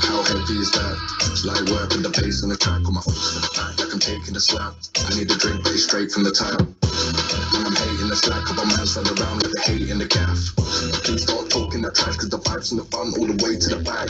How heavy is that? Light work with the bass on the track on my foot to the back, like I'm taking a slap. I need a drink, but it's straight from the tap. When I'm hating the slack, couple man stand around with the hate in the gaff. Please start talking that trash, cause the vibes in the front all the way to the back.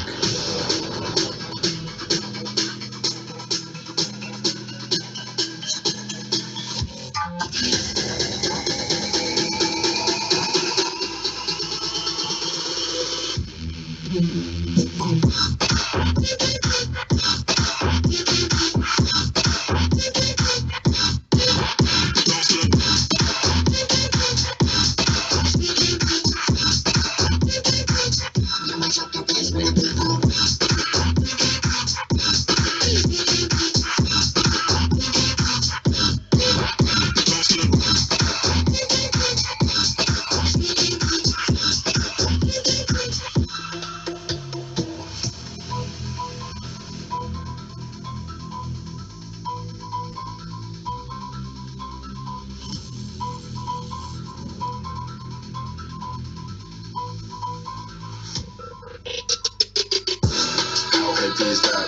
How heavy is that?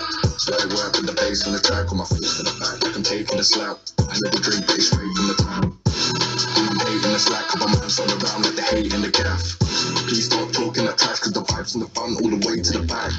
Light work with the bass on the track on my foot to the back, like I'm taking a slap. I need a drink, but it's straight from the tap. When I'm hating the slack, couple man stand around like the hate in the gaff. Please stop talking that trash, cause the vibes in the front all the way to the back.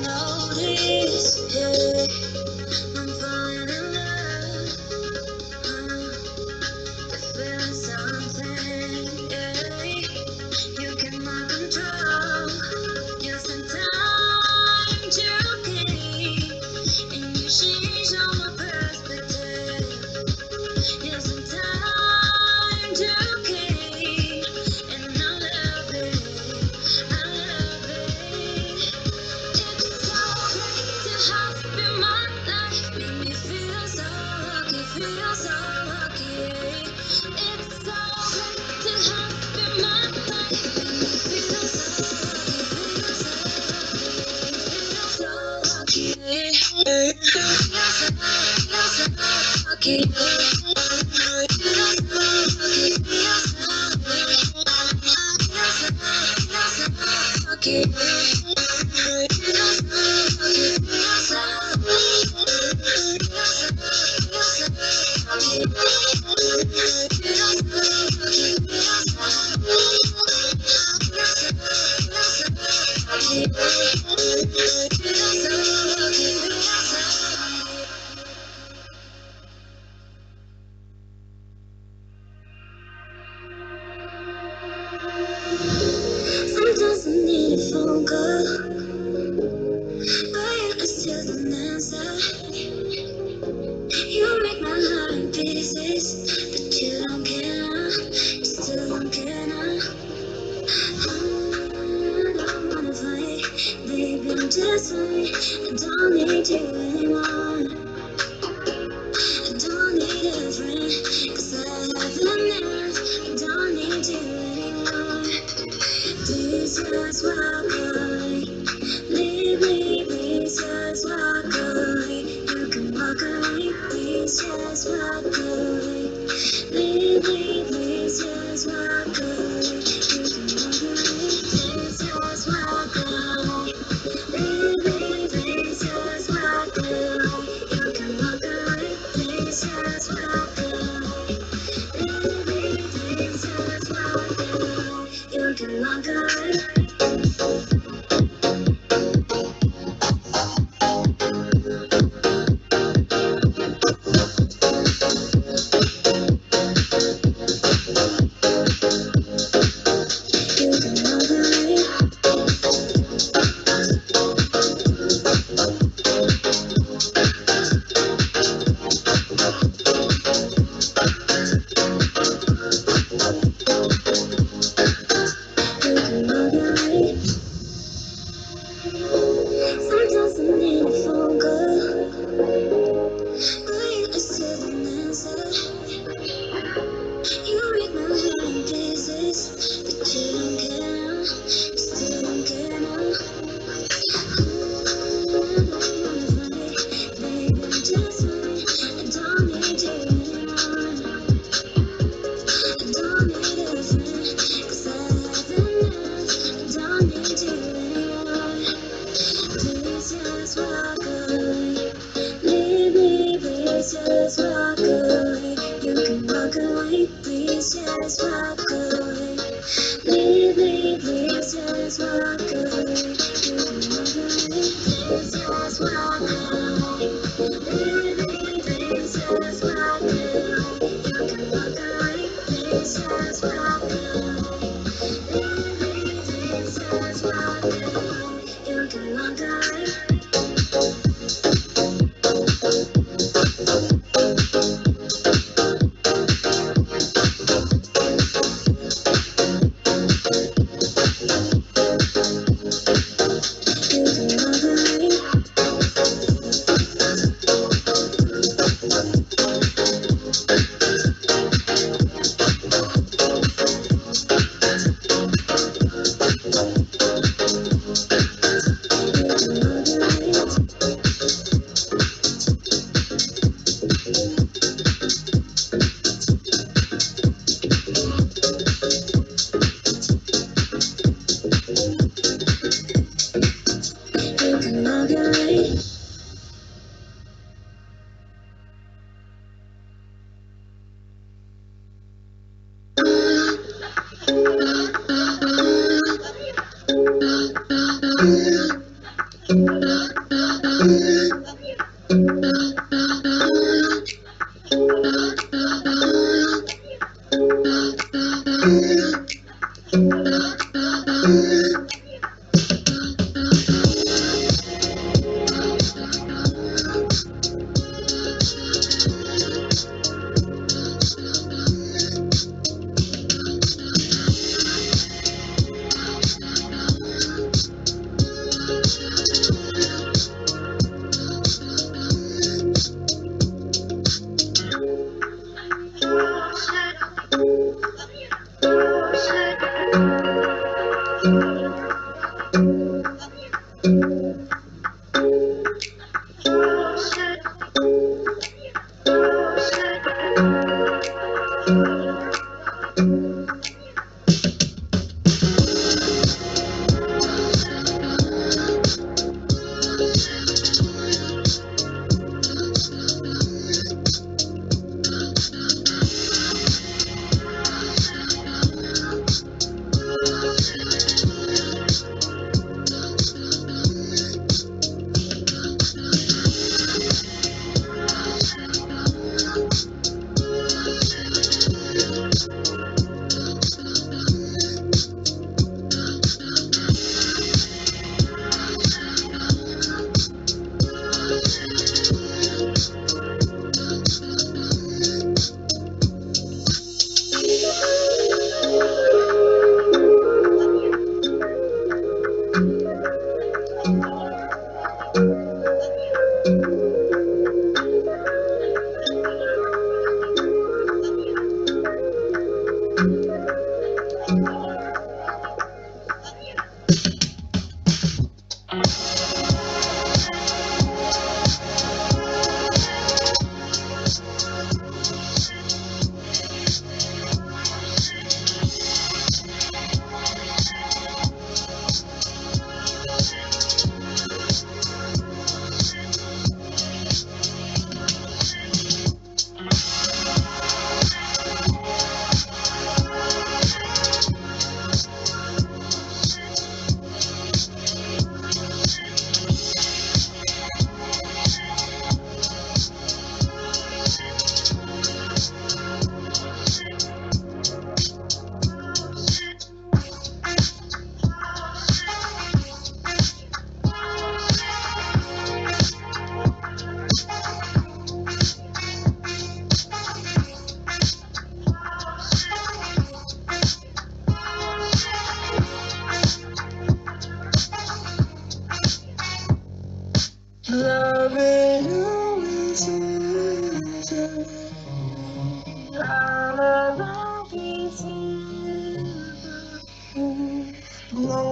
Notice, yeah, I'm falling in love. Sometimes I need a phone call, but I still don't answer. You make my heart in pieces, but you don't care, you still don't care now. I don't wanna fight, baby, I'm just fine. I don't need you anymore. I don't need a friend, 'cause I have enough. I don't need you anymore. Please just walk away. Leave me, please just walk away. You can walk away, please just walk away. Leave me, please just walk away. You can walk away, please just walk away. Leave me, please just walk away. You can walk away, please just walk away. Leave me, please just walk away. You can walk away. Sometimes I need a phone call, but I still don't answer. You make my heart in pieces, but you don't care, you still don't care now. I don't wanna fight, baby, I'm just fine. I don't need you anymore. I don't need a friend, 'cause I have enough. I don't need you anymore. Please just walk away. Leave me, please just walk away. You can walk away, please just walk away. Leave me, please just walk away. You can walk away, please just walk away. Leave me, please just walk away. You can walk away, please just walk away. Leave me, please just walk away. You can walk away. You can walk away. You can walk away.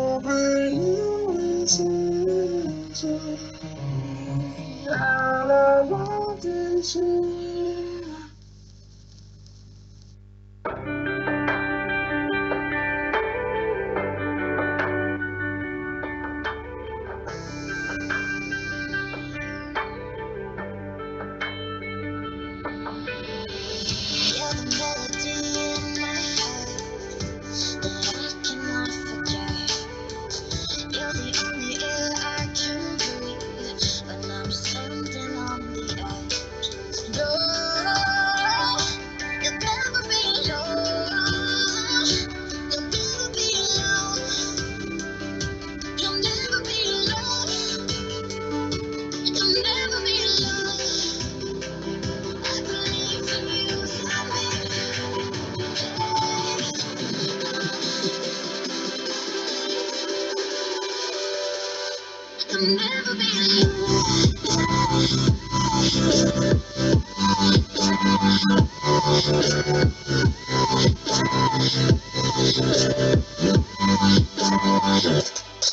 over you is easy. All I want is you. You're the melody in my head that I cannot forget. You're the only air I can breathe when I'm standing on the edge. No, you'll never be alone. You'll never be alone. You'll never be alone. You'll never be alone. I believe in you. You'll never be alone.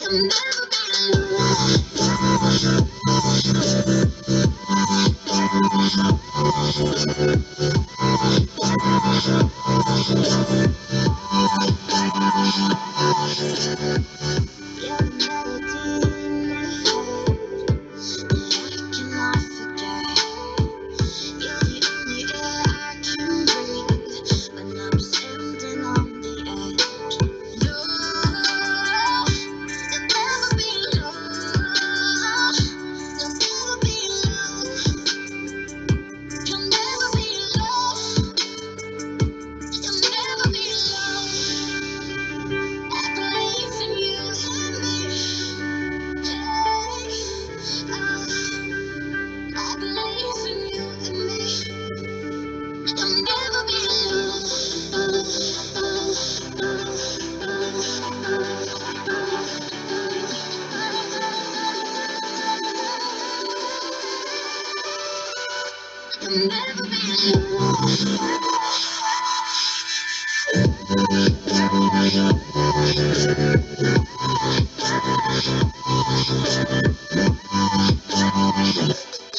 You'll never be alone. You're the melody in my head that I cannot forget. You're the only air I can breathe when I'm standing on the edge. No, you'll never be alone. You'll never be alone. You'll never be alone. You'll never be alone. I believe in you and me. Hey, I believe in you and me. You'll never be alone. You'll never be alone.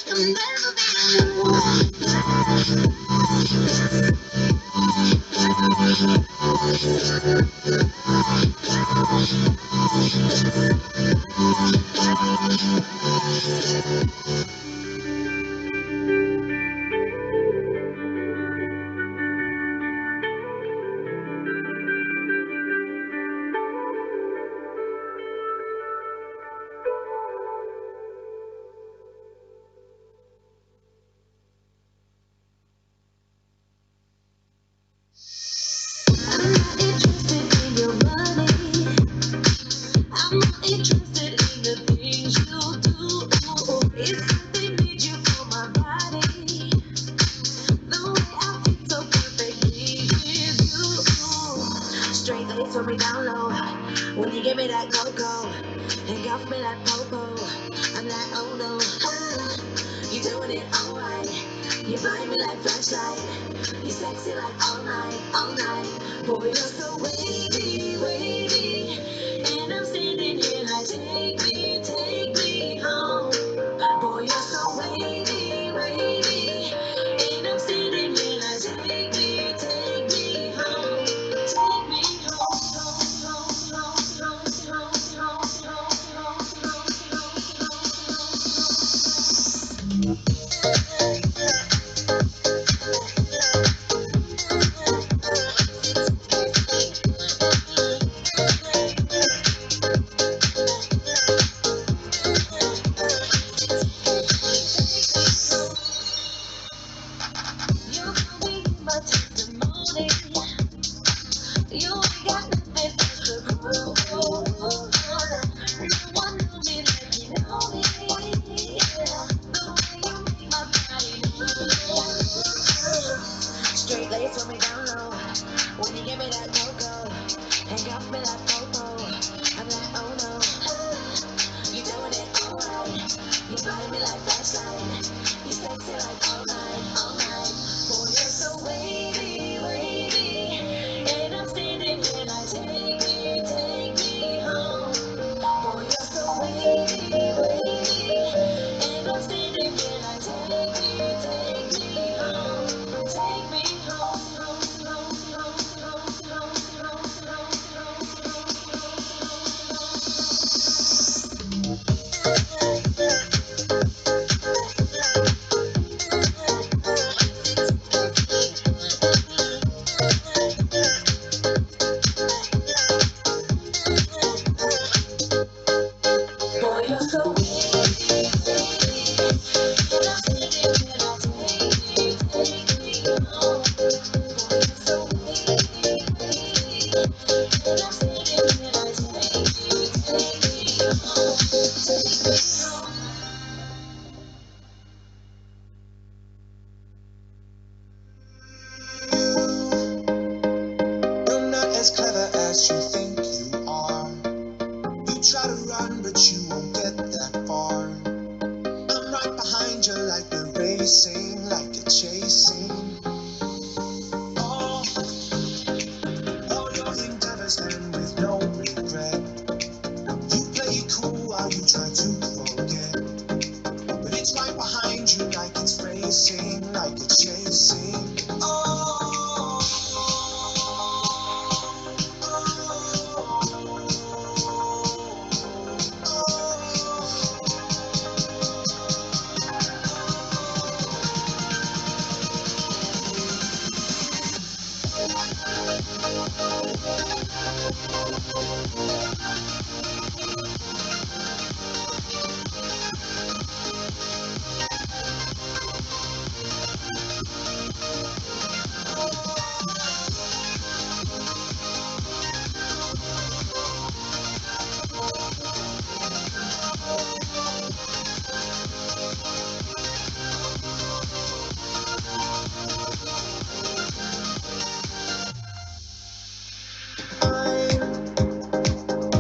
You'll never be interested in your money. I'm not interested in the things you do. It's something need you for my body. The way I feel so perfectly with you. Straight lace for me down low. When you give me that go-go and got me that popo, I'm like, oh no. You doing it alright. You blind me like flashlight. You sexy like all night. Boy, you're so wavy, wavy. And I'm standing here like, take me home. Boy, you're so wavy, wavy. And I'm standing here like, take me home. Take me home, home, home, home, home, home, You're not as clever as you think you are. You try to run, but you won't get that far. I'm right behind you like we're racing, like you're chasing. All, all your endeavors end with no regret. You play it cool while you try to forget. But it's right behind you like it's racing, like you're chasing. Oh,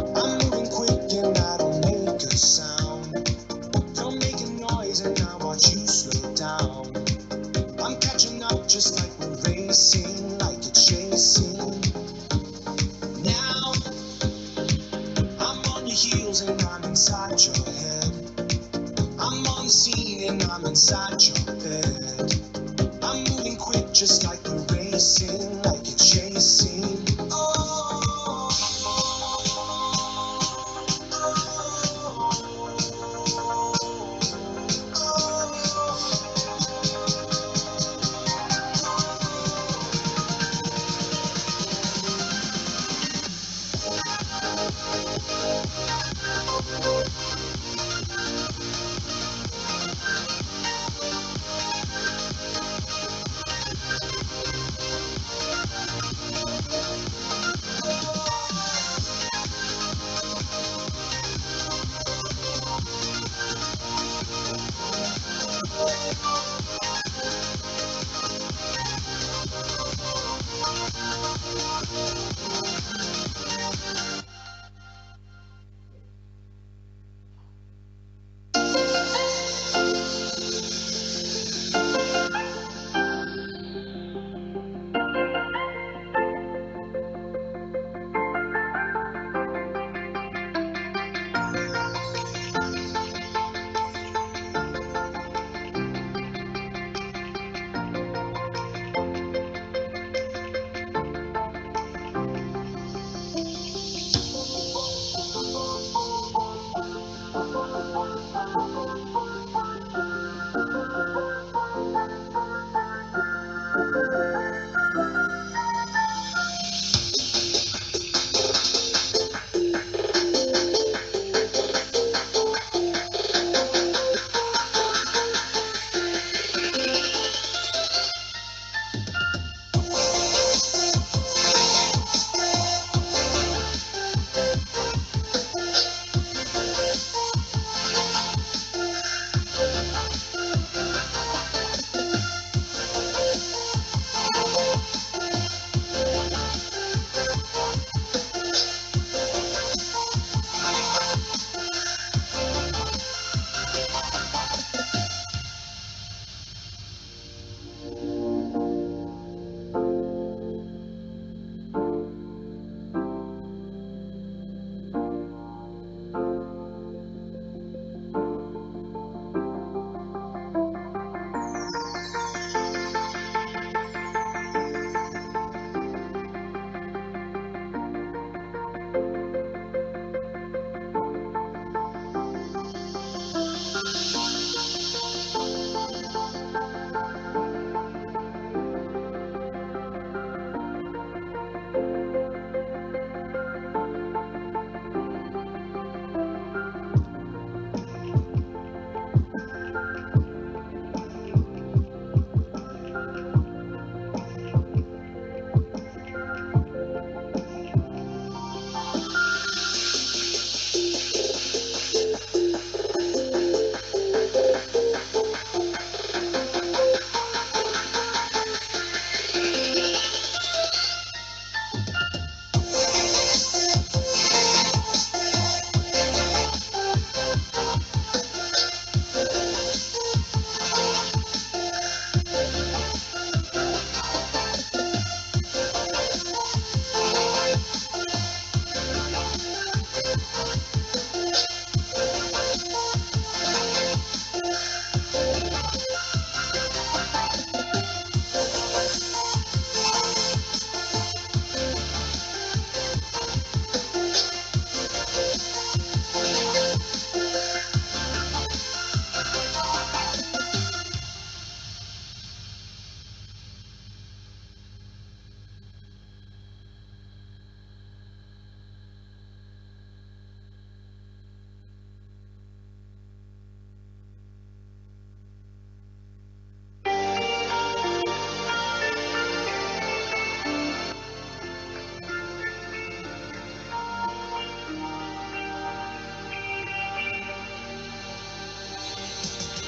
I'm moving quick and I don't make a sound. You're making noise and I watch you slow down. I'm catching up just like we're racing, like you're chasing. Now I'm on your heels and I'm inside your head. I'm on the scene and I'm inside your bed. I'm moving quick just like we're racing, like you're chasing. Oh,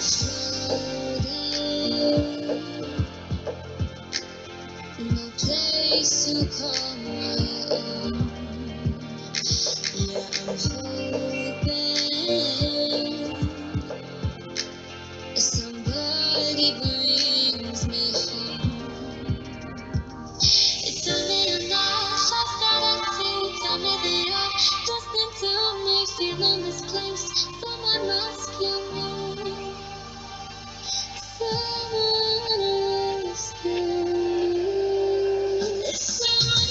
Slow down, no place to call my own. Yeah, I'm hoping somebody brings me home. It's only a night, just that I see. Tell me that you're listening to me, feeling misplaced. Someone rescue me. Someone rescue me. It's someone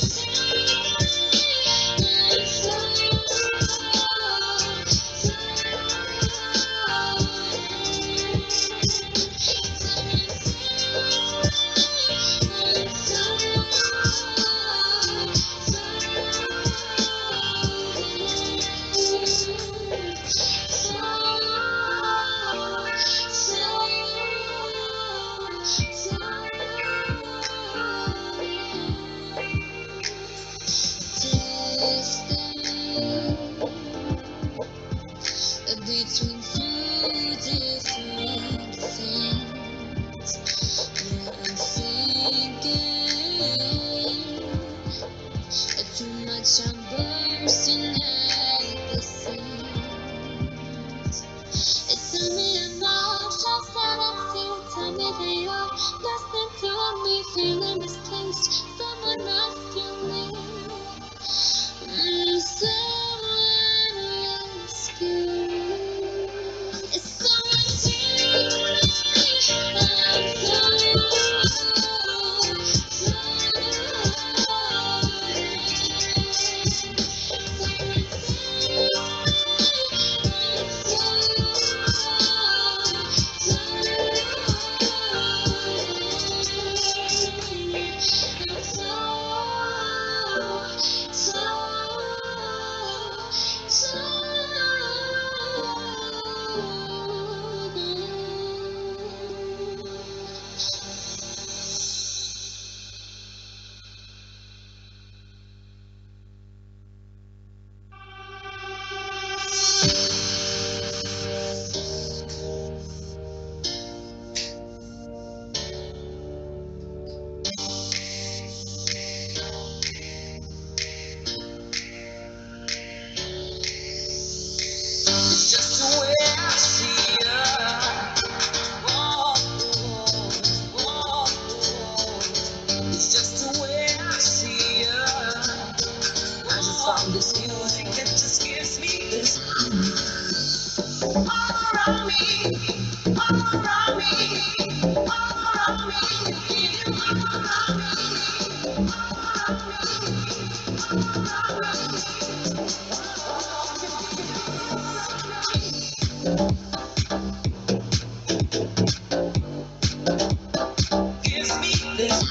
between two different things. Yeah, I'm thinking too much. I'm bursting at the seams. It's only a night, just that I see. Tell me that you're listening to me, feeling misplaced. Someone rescue me. Someone rescue me. It's someone It's just the way I see ya. Whoa, whoa, whoa. It's just the way I see ya. I just found this music that just gives me this. All around me, all around me, all around me. You feel all around me, gives me this.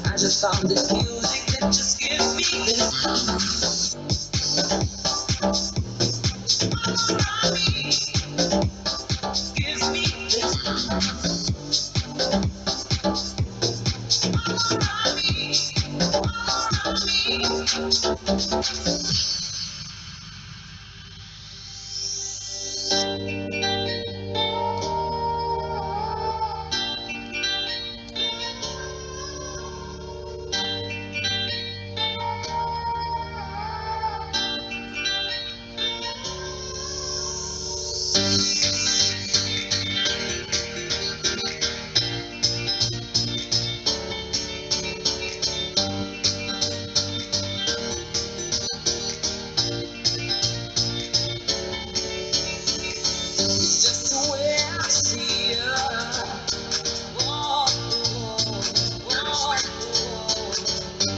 I just found this music that just gives me this. All around me, gives me this. All around me, all around me. It's just the way I see ya. Whoa, whoa, whoa.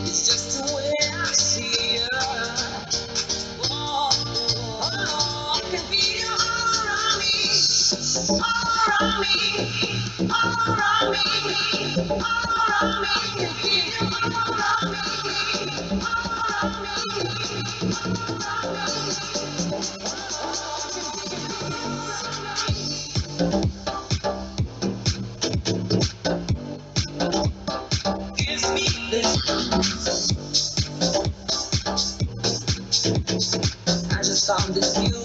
It's just the way I see ya. Whoa, whoa. I can feel you all around me, all around me, all around me, all around me. I can feel you all around me, all gives me this. I just found this music.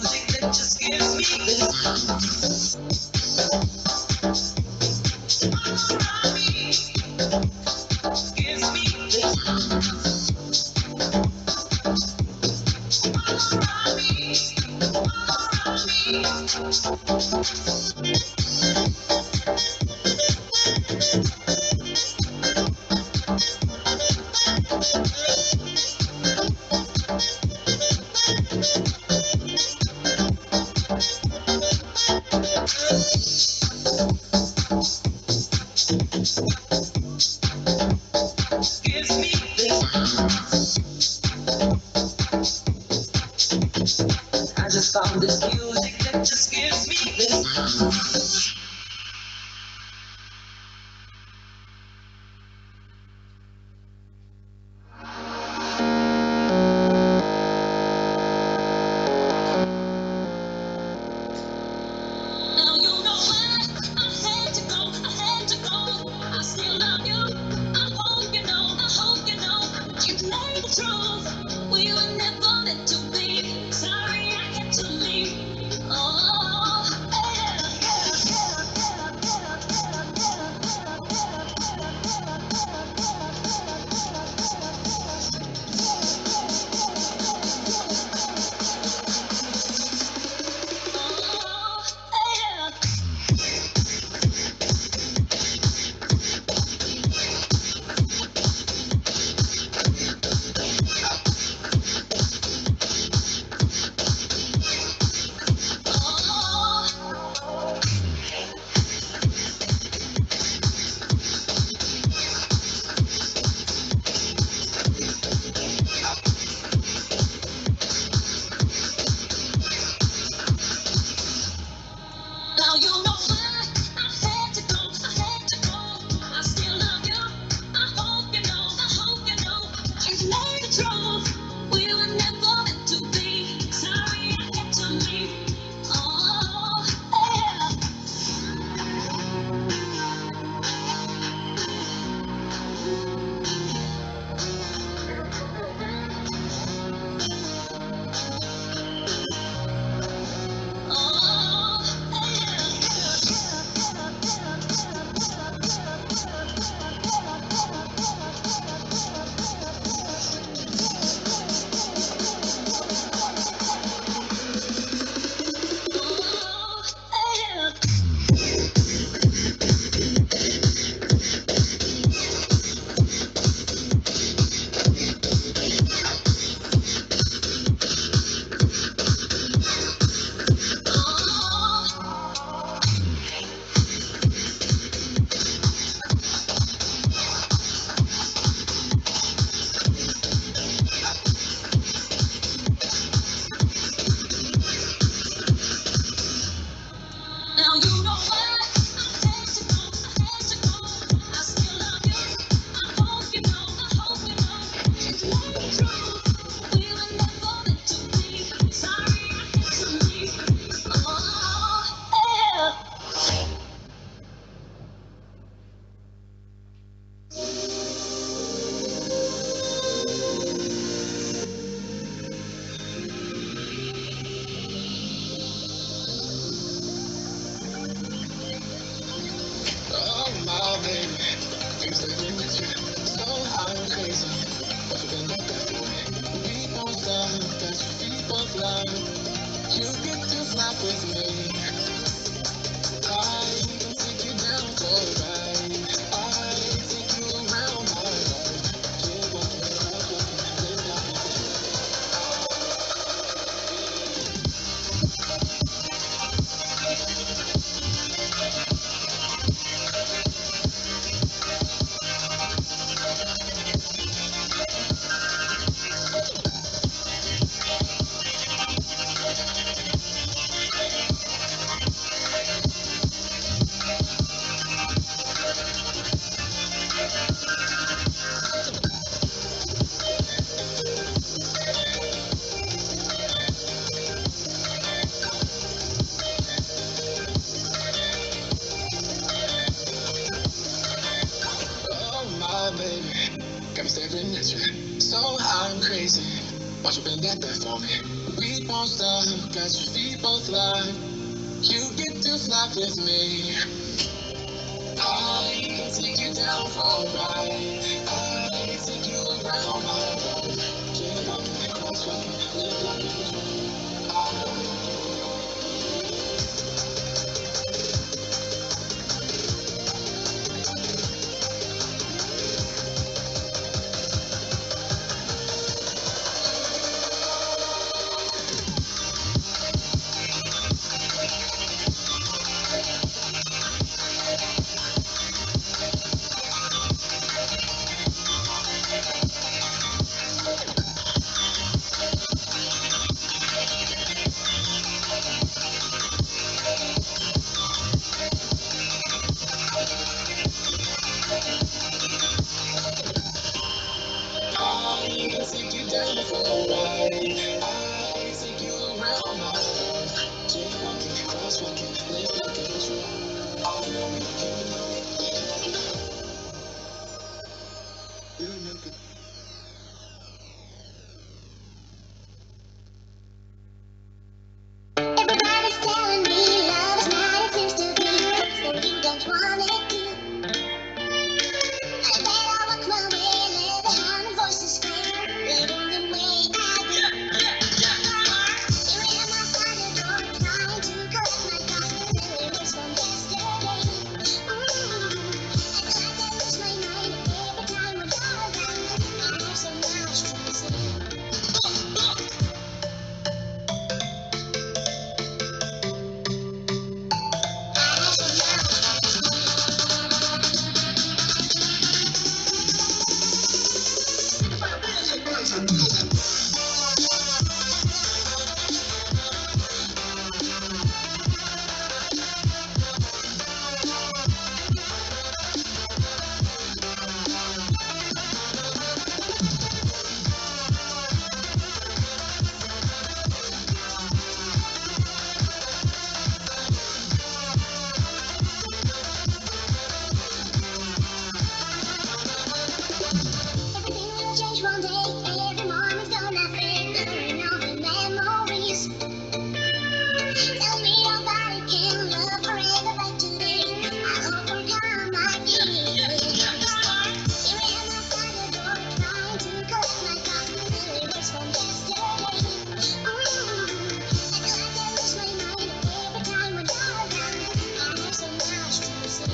Gives me this. I just found this music that just gives me this. Now you know why I had to go, I had to go. I still love you. I hope you know. You know the truth. We were never meant to be. Sorry I had to leave. Oh, yeah. Now you know why I had to go, I had to go. I still love you. I hope you know, I hope you know. You know the truth. We were never meant to be. Sorry I had to leave. Oh, yeah. Now you know why I had to go, I had to go. I still love you. I hope you know, I hope you know. You know the truth. We were never meant to be. Sorry I had to leave. Oh, yeah. Oh my baby, things that you with you. So I'm crazy. But you been like that for me. We won't stop, got your feet both live. You get to fly with me. I can take you down for a ride. I take you around my life. Yeah, oh my baby, got me staring at you. So I'm crazy. Why you been that bad for me? We won't stop, got your feet both live. You get to fly with me. I can take you down for a ride. I take you around my world. Yeah, I can cross you, live like it was wrong. Everybody's telling me love is not it seems to be, so you don't want it to. I bet I walk my way, let the hundred voices scream, living the way I do. Here I am outside the door, trying to collect my thoughts, memories from yesterday. Act like I lose my mind every time we're around. I have so much to say. Everything will change one day. Every moment's gonna fade, blurring all the memories. Tell me nobody can love forever like today. I'll overcome my fears. Here I am outside the door, trying to collect my thoughts, memories from yesterday. Act like I lose my mind every time when you're around. I have so much to say.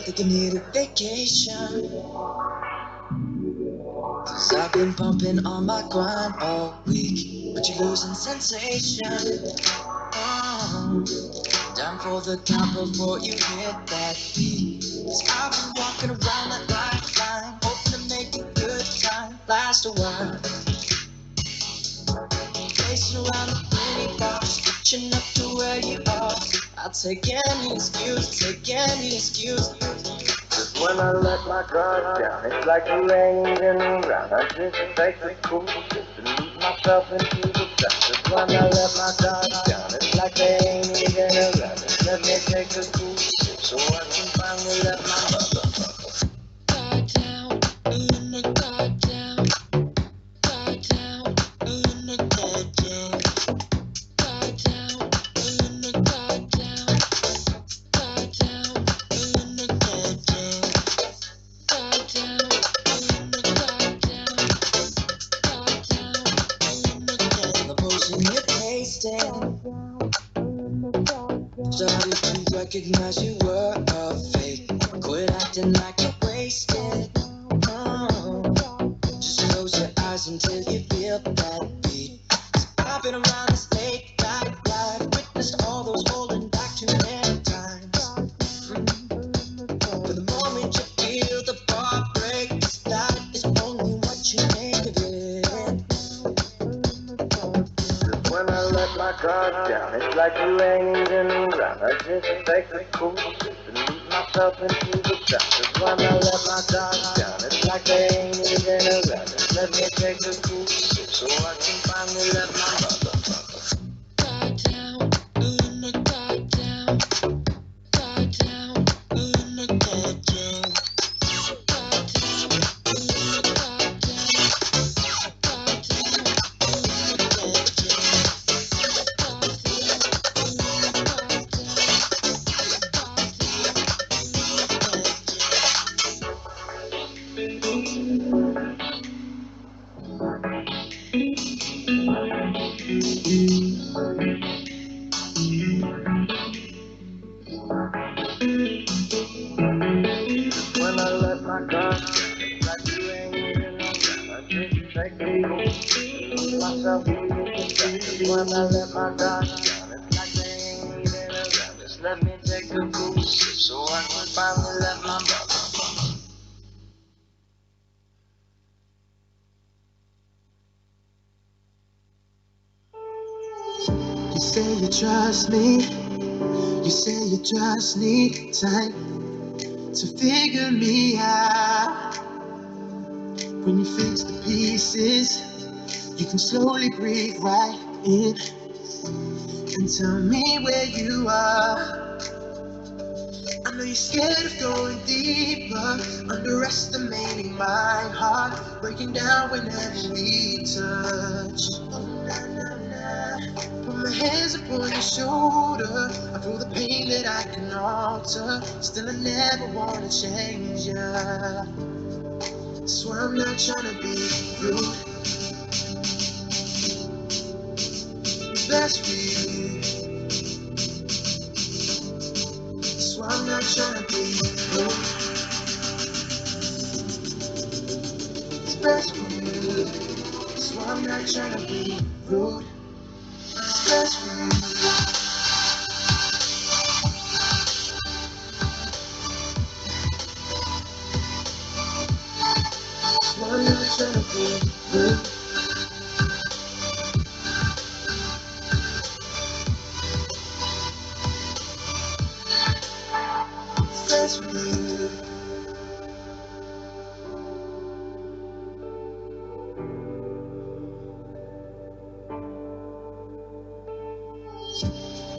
Think I need a vacation, 'cause I've been pumping on my grind all week, but you're losing sensation. Down for the count before you hit that beat. 'Cause I've been walking around that lifeline, hoping to make a good time last a while. Racing around the pretty bars, catching up to where you are. I'll take any excuse, take any excuse. Just when I let my guard down, it's like the rain's in around. I just take the cool and lose myself into the dust. Just when I let my guard down, it's like they ain't even around. Just let me take the cool so I can finally let my Guard down, guard down, guard down, guard down, guard down, guard down, guard down, guard down. Guard down, guard down, guard down. The potion you're tasting started to recognize you were a fake. Quit acting like you're wasted. Just close your eyes until you feel that beat. 'Cause I've been around this late night ride, witnessed all those holding back too many times. For the moment you feel the bar break, that is only what you make of it. Just when I let my guard down, it's like the rain's in around. I just take the cool and lose myself into the dust. Just when I let my guard down, it's like they ain't even around. Just let me take the cool so I can finally let my motherfucker. Guard down, guard down, guard down, guard down. Guard down, guard down, guard down. When I let my guard down, it's like you ain't even around. I just take a cool, lose myself in the distractions. When I let my guard down, it's like they ain't even around. Just let me take a cool sip so I can finally let my mouth. You say you trust me, you say you just need time to figure me out. When you fix the pieces, you can slowly breathe right in and tell me where you are. I know you're scared of going deeper, underestimating my heart, breaking down whenever we touch. Oh, nah, nah, nah. Put my hands upon your shoulder, I feel the pain that I can alter. Still, I never wanna change ya. Swear I'm not trying to be rude. It's best for you. Swear I'm not trying to be rude. It's best for you. Swear I'm not trying to be rude. It's best for you. Swear I'm not trying to be rude. It's best for you.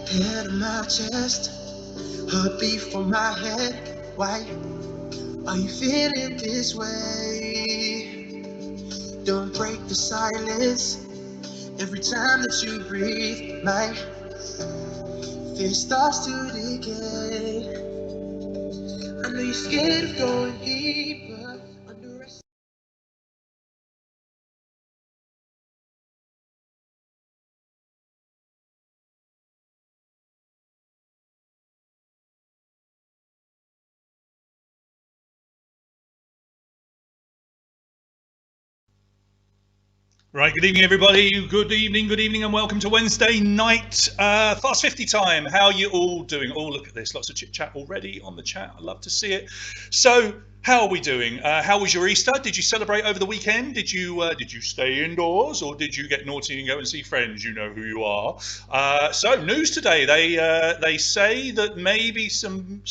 Head on my chest, heartbeat from my head. Why are you feeling this way? Don't break the silence. Every time that you breathe, my fear starts to decay. I know you're scared of going deeper. Right, good evening, everybody. Good evening, and welcome to Wednesday night Fast 50 time. How are you all doing? Oh, look at this. Lots of chit-chat already on the chat. I love to see it. So, how are we doing? How was your Easter? Did you celebrate over the weekend? Did you stay indoors, or did you get naughty and go and see friends? You know who you are. So, news today. They say that maybe some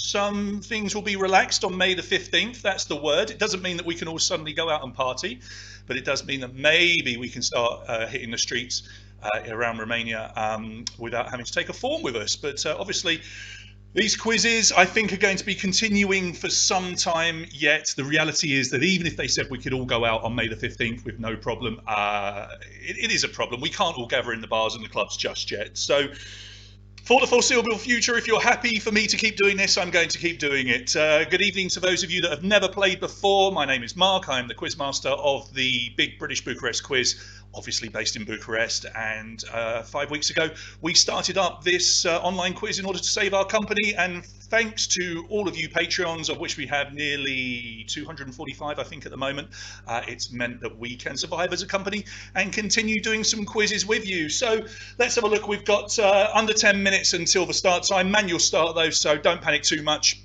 things will be relaxed on May the 15th. That's the word. It doesn't mean that we can all suddenly go out and party, but it does mean that maybe we can start hitting the streets around Romania without having to take a form with us. But obviously, these quizzes, I think, are going to be continuing for some time yet. The reality is that even if they said we could all go out on May the 15th with no problem, it is a problem. We can't all gather in the bars and the clubs just yet. So, for the foreseeable future, if you're happy for me to keep doing this, I'm going to keep doing it. Good evening to those of you that have never played before. My name is Mark. I'm the quizmaster of the Big British Bucharest Quiz, obviously based in Bucharest. And 5 weeks ago, we started up this online quiz in order to save our company. And thanks to all of you Patreons, of which we have nearly 245, I think, at the moment, it's meant that we can survive as a company and continue doing some quizzes with you. So let's have a look. We've got under 10 minutes until the start time. Manual start though, so don't panic too much.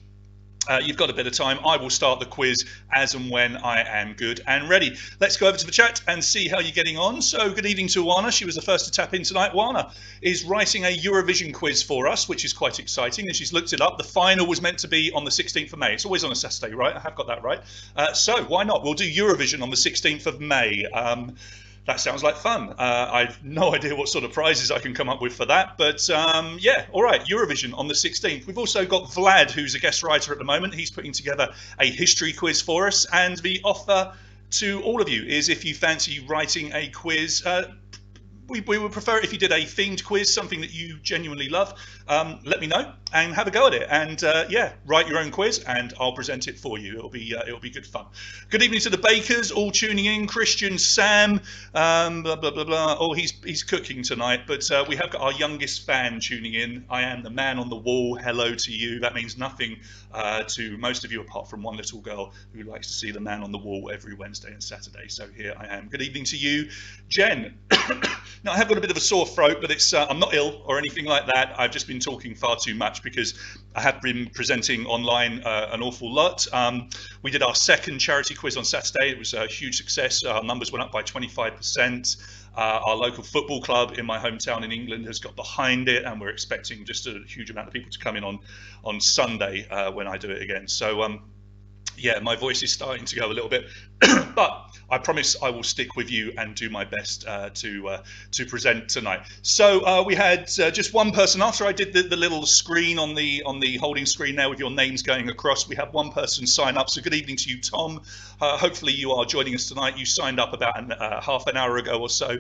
You've got a bit of time. I will start the quiz as and when I am good and ready. Let's go over to the chat and see how you're getting on. So good evening to Wana. She was the first to tap in tonight. Wana is writing a Eurovision quiz for us, which is quite exciting, and she's looked it up. The final was meant to be on the 16th of May. It's always on a Saturday, right? I have got that right. So why not? We'll do Eurovision on the 16th of May. That sounds like fun. I've no idea what sort of prizes I can come up with for that. But yeah, all right, Eurovision on the 16th. We've also got Vlad, who's a guest writer at the moment. He's putting together a history quiz for us. And the offer to all of you is if you fancy writing a quiz, we would prefer it if you did a themed quiz, something that you genuinely love. Let me know. and have a go at it. And yeah, write your own quiz, and I'll present it for you. It'll be good fun. Good evening to the bakers, all tuning in. Christian, Sam, blah blah blah blah. Oh, he's cooking tonight, but we have got our youngest fan tuning in. I am the man on the wall. Hello to you. That means nothing to most of you, apart from one little girl who likes to see the man on the wall every Wednesday and Saturday. So here I am. Good evening to you, Jen. Now I have got a bit of a sore throat, but it's I'm not ill or anything like that. I've just been talking far too much because I have been presenting online an awful lot. We did our second charity quiz on Saturday. It was a huge success. Our numbers went up by 25%. Our local football club in my hometown in England has got behind it, and we're expecting just a huge amount of people to come in on Sunday when I do it again. So yeah, my voice is starting to go a little bit, but I promise I will stick with you and do my best to present tonight. So we had just one person after I did the little screen on the holding screen there with your names going across. We have one person sign up. So good evening to you, Tom. Hopefully you are joining us tonight. You signed up about half an hour ago or so.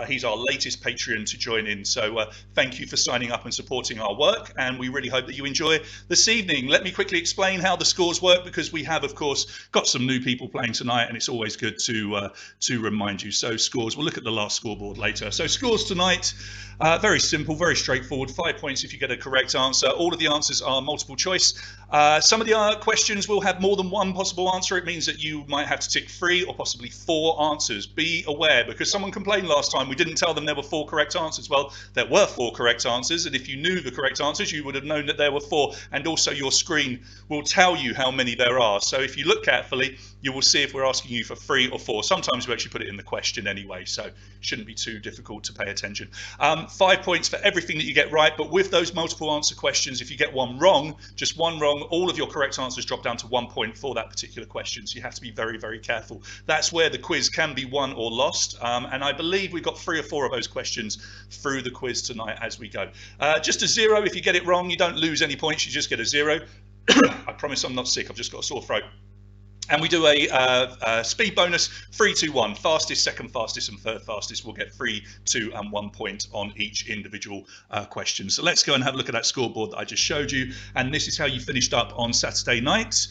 He's our latest Patreon to join in. So thank you for signing up and supporting our work, and we really hope that you enjoy this evening. Let me quickly explain how the scores work, because we have, of course, got some new people playing tonight, and it's always good to remind you. So scores, we'll look at the last scoreboard later. So scores tonight, very simple, very straightforward. 5 points if you get a correct answer. All of the answers are multiple choice. Some of the questions will have more than one possible answer. It means that you might have to tick 3 or possibly 4 answers. Be aware, because someone complained last time we didn't tell them there were 4 correct answers. Well, there were 4 correct answers, and if you knew the correct answers, you would have known that there were 4, and also your screen will tell you how many there are. So if you look carefully, you will see if we're asking you for 3 or 4. Sometimes we actually put it in the question anyway, so it shouldn't be too difficult to pay attention. 5 points for everything that you get right, but with those multiple answer questions, if you get one wrong, just one wrong, all of your correct answers drop down to 1 point for that particular question. So you have to be very, very careful. That's where the quiz can be won or lost. And I believe we've got 3 or 4 of those questions through the quiz tonight as we go. Just a 0 if you get it wrong. You don't lose any points, you just get a 0. I promise I'm not sick, I've just got a sore throat. And we do a speed bonus, 3, 2, 1. Fastest, second fastest, and third fastest will get 3, 2, and 1 point on each individual question. So let's go and have a look at that scoreboard that I just showed you. And this is how you finished up on Saturday night.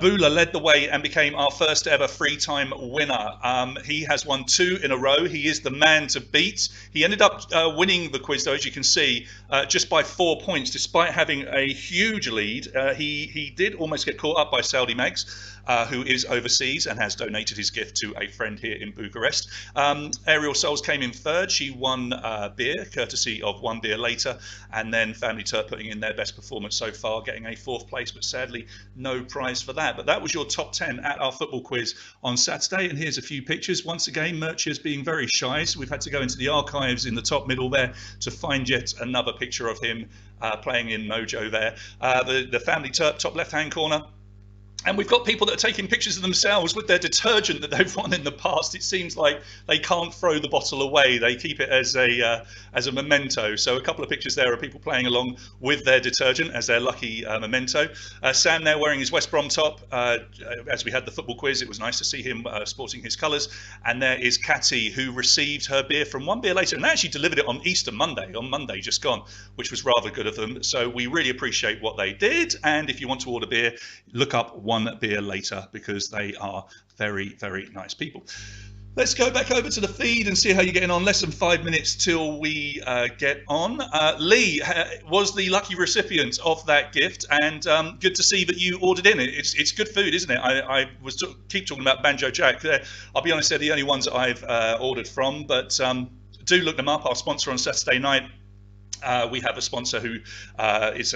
Bula led the way and became our first ever free-time winner. He has won 2 in a row. He is the man to beat. He ended up winning the quiz, though, as you can see, just by 4 points, despite having a huge lead. He did almost get caught up by Saudi Megs, who is overseas and has donated his gift to a friend here in Bucharest. Ariel Souls came in 3rd. She won beer, courtesy of One Beer Later, and then Family Turp putting in their best performance so far, getting a 4th place, but sadly no prize for that. But that was your top 10 at our football quiz on Saturday, and here's a few pictures. Once again, Murchia's being very shy, so we've had to go into the archives in the top middle there to find yet another picture of him playing in Mojo there. The Family Turp top left-hand corner. And we've got people that are taking pictures of themselves with their detergent that they've won in the past. It seems like they can't throw the bottle away. They keep it as a memento. So a couple of pictures there of people playing along with their detergent as their lucky memento. Sam there wearing his West Brom top. As we had the football quiz, it was nice to see him sporting his colours. And there is Catty, who received her beer from One Beer Later and actually delivered it on Easter Monday, on Monday just gone, which was rather good of them. So we really appreciate what they did. And if you want to order beer, look up One Beer Later, because they are very, very nice people. Let's go back over to the feed and see how you're getting on. Less than 5 minutes till we get on. Lee was the lucky recipient of that gift, and good to see that you ordered in. It's good food, isn't it? I keep talking about Banjo Jack. I'll be honest, they're the only ones that I've ordered from, but do look them up. Our sponsor on Saturday night. We have a sponsor who is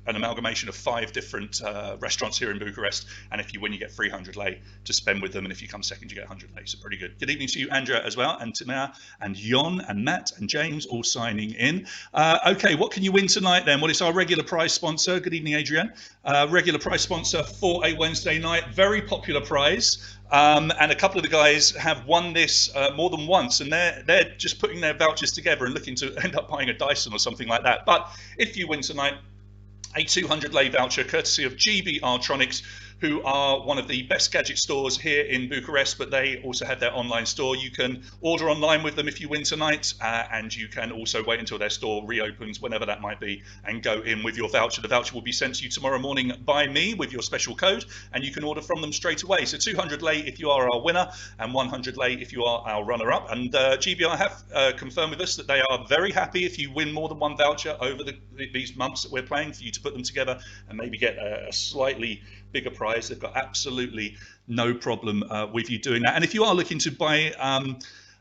an amalgamation of 5 different restaurants here in Bucharest, and if you win, you get 300 lei to spend with them, and if you come second, you get 100 lei. So pretty good. Good evening to you, Andrea, as well, and Tamar, and Jon, and Matt, and James, all signing in. Okay, what can you win tonight then? Well, it's our regular prize sponsor. Good evening, Adrienne. Regular prize sponsor for a Wednesday night. Very popular prize. And a couple of the guys have won this more than once, and they're just putting their vouchers together and looking to end up buying a Dyson or something like that. But if you win tonight, a 200 lei voucher courtesy of GB Artronics who are one of the best gadget stores here in Bucharest, but they also have their online store. You can order online with them if you win tonight, and you can also wait until their store reopens, whenever that might be, and go in with your voucher. The voucher will be sent to you tomorrow morning by me with your special code, and you can order from them straight away. So 200 lei if you are our winner, and 100 lei if you are our runner-up. And GBR have confirmed with us that they are very happy if you win more than one voucher over these months that we're playing, for you to put them together and maybe get a slightly bigger prize. They've got absolutely no problem with you doing that. And if you are looking to buy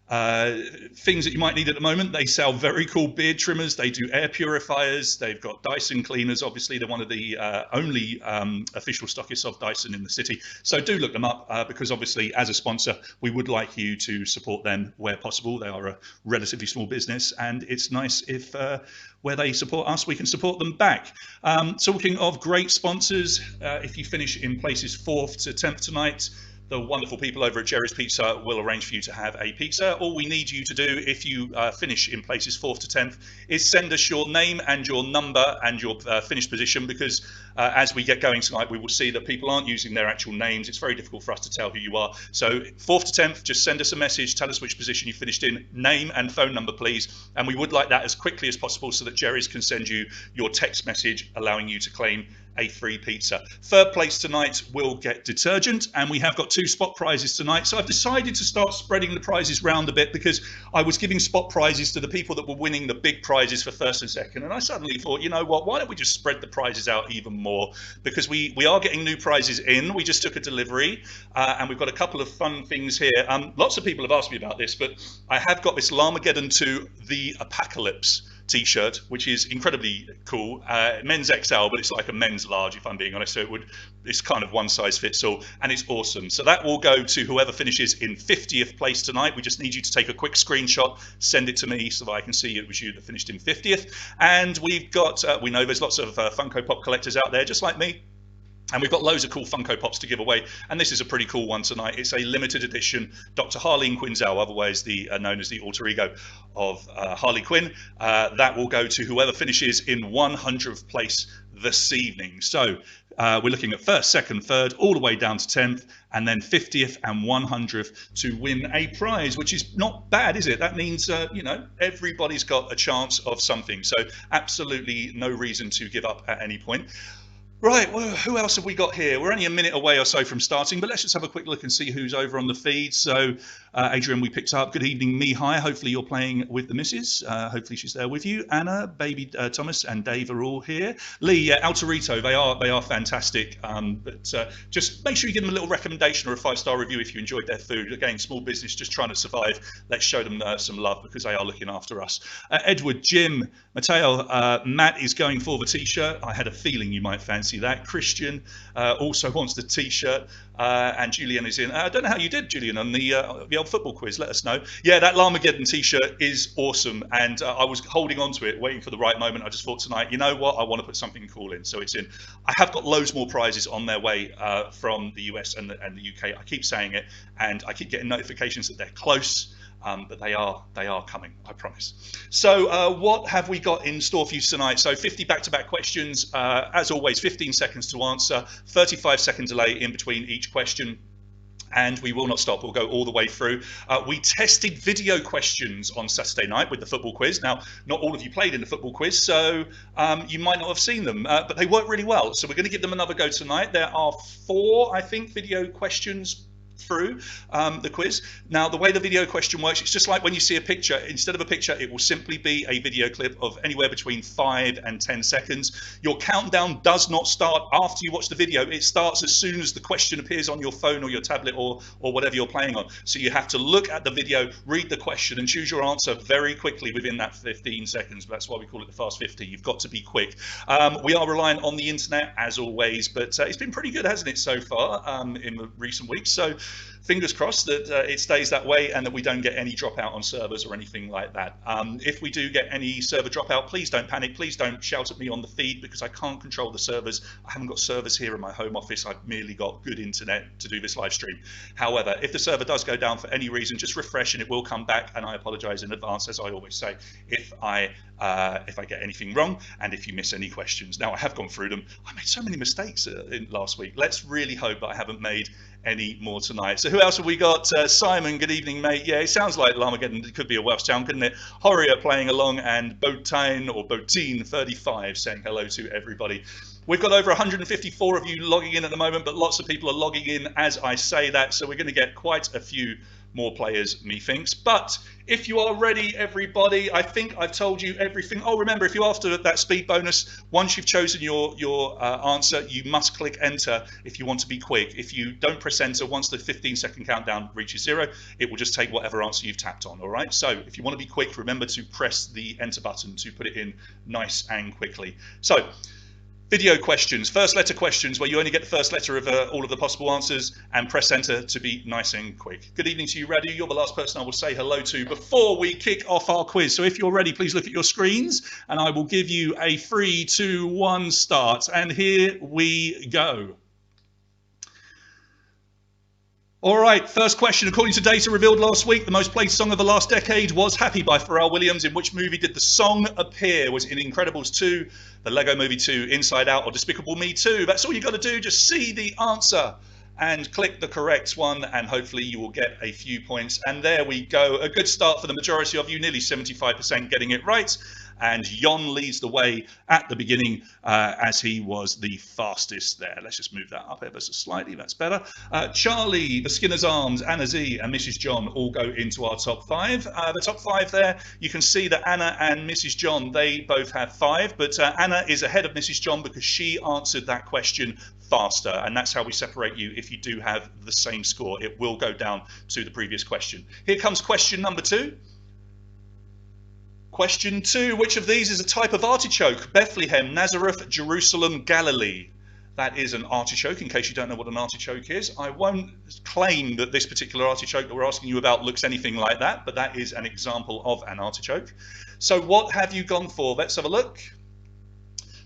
things that you might need at the moment, they sell very cool beard trimmers. They do air purifiers. They've got Dyson cleaners. Obviously, they're one of the only official stockists of Dyson in the city. So do look them up, because obviously, as a sponsor, we would like you to support them where possible. They are a relatively small business, and it's nice if where they support us, we can support them back. Talking of great sponsors, if you finish in places 4th to 10th tonight, the wonderful people over at Jerry's Pizza will arrange for you to have a pizza. All we need you to do, if you finish in places 4th to 10th, is send us your name and your number and your finished position, because as we get going tonight, we will see that people aren't using their actual names. It's very difficult for us to tell who you are. So 4th to 10th, just send us a message, tell us which position you finished in, name and phone number, please. And we would like that as quickly as possible so that Jerry's can send you your text message allowing you to claim a free pizza. 3rd place tonight will get detergent, and we have got 2 spot prizes tonight. So I've decided to start spreading the prizes round a bit, because I was giving spot prizes to the people that were winning the big prizes for 1st and 2nd, and I suddenly thought, you know what, why don't we just spread the prizes out even more, because we are getting new prizes in. We just took a delivery, and we've got a couple of fun things here. Lots of people have asked me about this, but I have got this Llamageddon 2 The Apocalypse t-shirt, which is incredibly cool. Men's XL, but it's like a men's large, if I'm being honest. So it's kind of one size fits all, and it's awesome. So that will go to whoever finishes in 50th place tonight. We just need you to take a quick screenshot, send it to me so that I can see it was you that finished in 50th. And we've got, we know there's lots of Funko Pop collectors out there, just like me. And we've got loads of cool Funko Pops to give away, and this is a pretty cool one tonight. It's a limited edition Dr. Harleen Quinzel, otherwise known as the alter ego of Harley Quinn. That will go to whoever finishes in 100th place this evening. So we're looking at 1st, 2nd, 3rd, all the way down to 10th, and then 50th and 100th to win a prize, which is not bad, is it? That means, you know, everybody's got a chance of something. So absolutely no reason to give up at any point. Right, well, who else have we got here? We're only a minute away or so from starting, but let's just have a quick look and see who's over on the feed. So, Adrian, we picked up. Good evening, Mihai. Hopefully you're playing with the missus. Hopefully she's there with you. Anna, baby Thomas, and Dave are all here. Lee, yeah, Altarito, they are fantastic. But just make sure you give them a little recommendation or a 5-star review if you enjoyed their food. Again, small business, just trying to survive. Let's show them some love, because they are looking after us. Edward, Jim, Mateo, Matt is going for the t-shirt. I had a feeling you might fancy that. Christian also wants the t-shirt, and Julian is in. I don't know how you did, Julian, on the old football quiz. Let us know. Yeah, that Llamageddon t-shirt is awesome, and I was holding on to it, waiting for the right moment. I just thought tonight, you know what, I want to put something cool in, so it's in. I have got loads more prizes on their way from the US and the UK. I keep saying it, and I keep getting notifications that they're close. But they are coming, I promise. So what have we got in store for you tonight? So 50 back-to-back questions, as always, 15 seconds to answer, 35-second delay in between each question. And we will not stop. We'll go all the way through. We tested video questions on Saturday night with the football quiz. Now, not all of you played in the football quiz, so you might not have seen them, but they worked really well. So we're going to give them another go tonight. There are 4, I think, video questions through the quiz. Now, the way the video question works, it's just like when you see a picture. Instead of a picture, it will simply be a video clip of anywhere between 5 and 10 seconds. Your countdown does not start after you watch the video. It starts as soon as the question appears on your phone or your tablet or whatever you're playing on. So you have to look at the video, read the question, and choose your answer very quickly within that 15 seconds. That's why we call it the Fast 50. You've got to be quick. We are relying on the internet, as always, but it's been pretty good, hasn't it, so far in the recent weeks? So fingers crossed that it stays that way and that we don't get any dropout on servers or anything like that. If we do get any server dropout, please don't panic. Please don't shout at me on the feed because I can't control the servers. I haven't got servers here in my home office. I've merely got good internet to do this live stream. However, if the server does go down for any reason, just refresh and it will come back. And I apologize in advance, as I always say, if I get anything wrong and if you miss any questions. Now, I have gone through them. I made so many mistakes in last week. Let's really hope that I haven't made any more tonight. So who else have we got? Simon, good evening, mate. Yeah, it sounds like Larmageddon. It could be a Welsh town, couldn't it? Horia playing along, and Botine or Botine 35 saying hello to everybody. We've got over 154 of you logging in at the moment, but lots of people are logging in as I say that, so we're going to get quite a few more players, methinks. But if you are ready, everybody, I think I've told you everything. Oh, remember, if you after that speed bonus, once you've chosen your answer, you must click enter if you want to be quick. If you don't press enter, once the 15-second countdown reaches 0, it will just take whatever answer you've tapped on, all right? So if you want to be quick, remember to press the enter button to put it in nice and quickly. So, video questions, first letter questions, where you only get the first letter of all of the possible answers, and press enter to be nice and quick. Good evening to you, Radu. You're the last person I will say hello to before we kick off our quiz. So if you're ready, please look at your screens and I will give you a 3, 2, 1 start. And here we go. All right, first question. According to data revealed last week, the most played song of the last decade was Happy by Pharrell Williams. In which movie did the song appear? Was it in Incredibles 2, The Lego Movie 2, Inside Out, or Despicable Me 2? That's all you got to do. Just see the answer and click the correct one, and hopefully you will get a few points. And there we go. A good start for the majority of you, nearly 75% getting it right. And Jon leads the way at the beginning as he was the fastest there. Let's just move that up ever so slightly. That's better. Charlie, the Skinner's Arms, Anna Z, and Mrs. John all go into our top 5. The top 5 there, you can see that Anna and Mrs. John, they both have 5, but Anna is ahead of Mrs. John because she answered that question faster, and that's how we separate you. If you do have the same score, it will go down to the previous question. Here comes question number 2. Question 2, which of these is a type of artichoke? Bethlehem, Nazareth, Jerusalem, Galilee. That is an artichoke, in case you don't know what an artichoke is. I won't claim that this particular artichoke that we're asking you about looks anything like that, but that is an example of an artichoke. So what have you gone for? Let's have a look.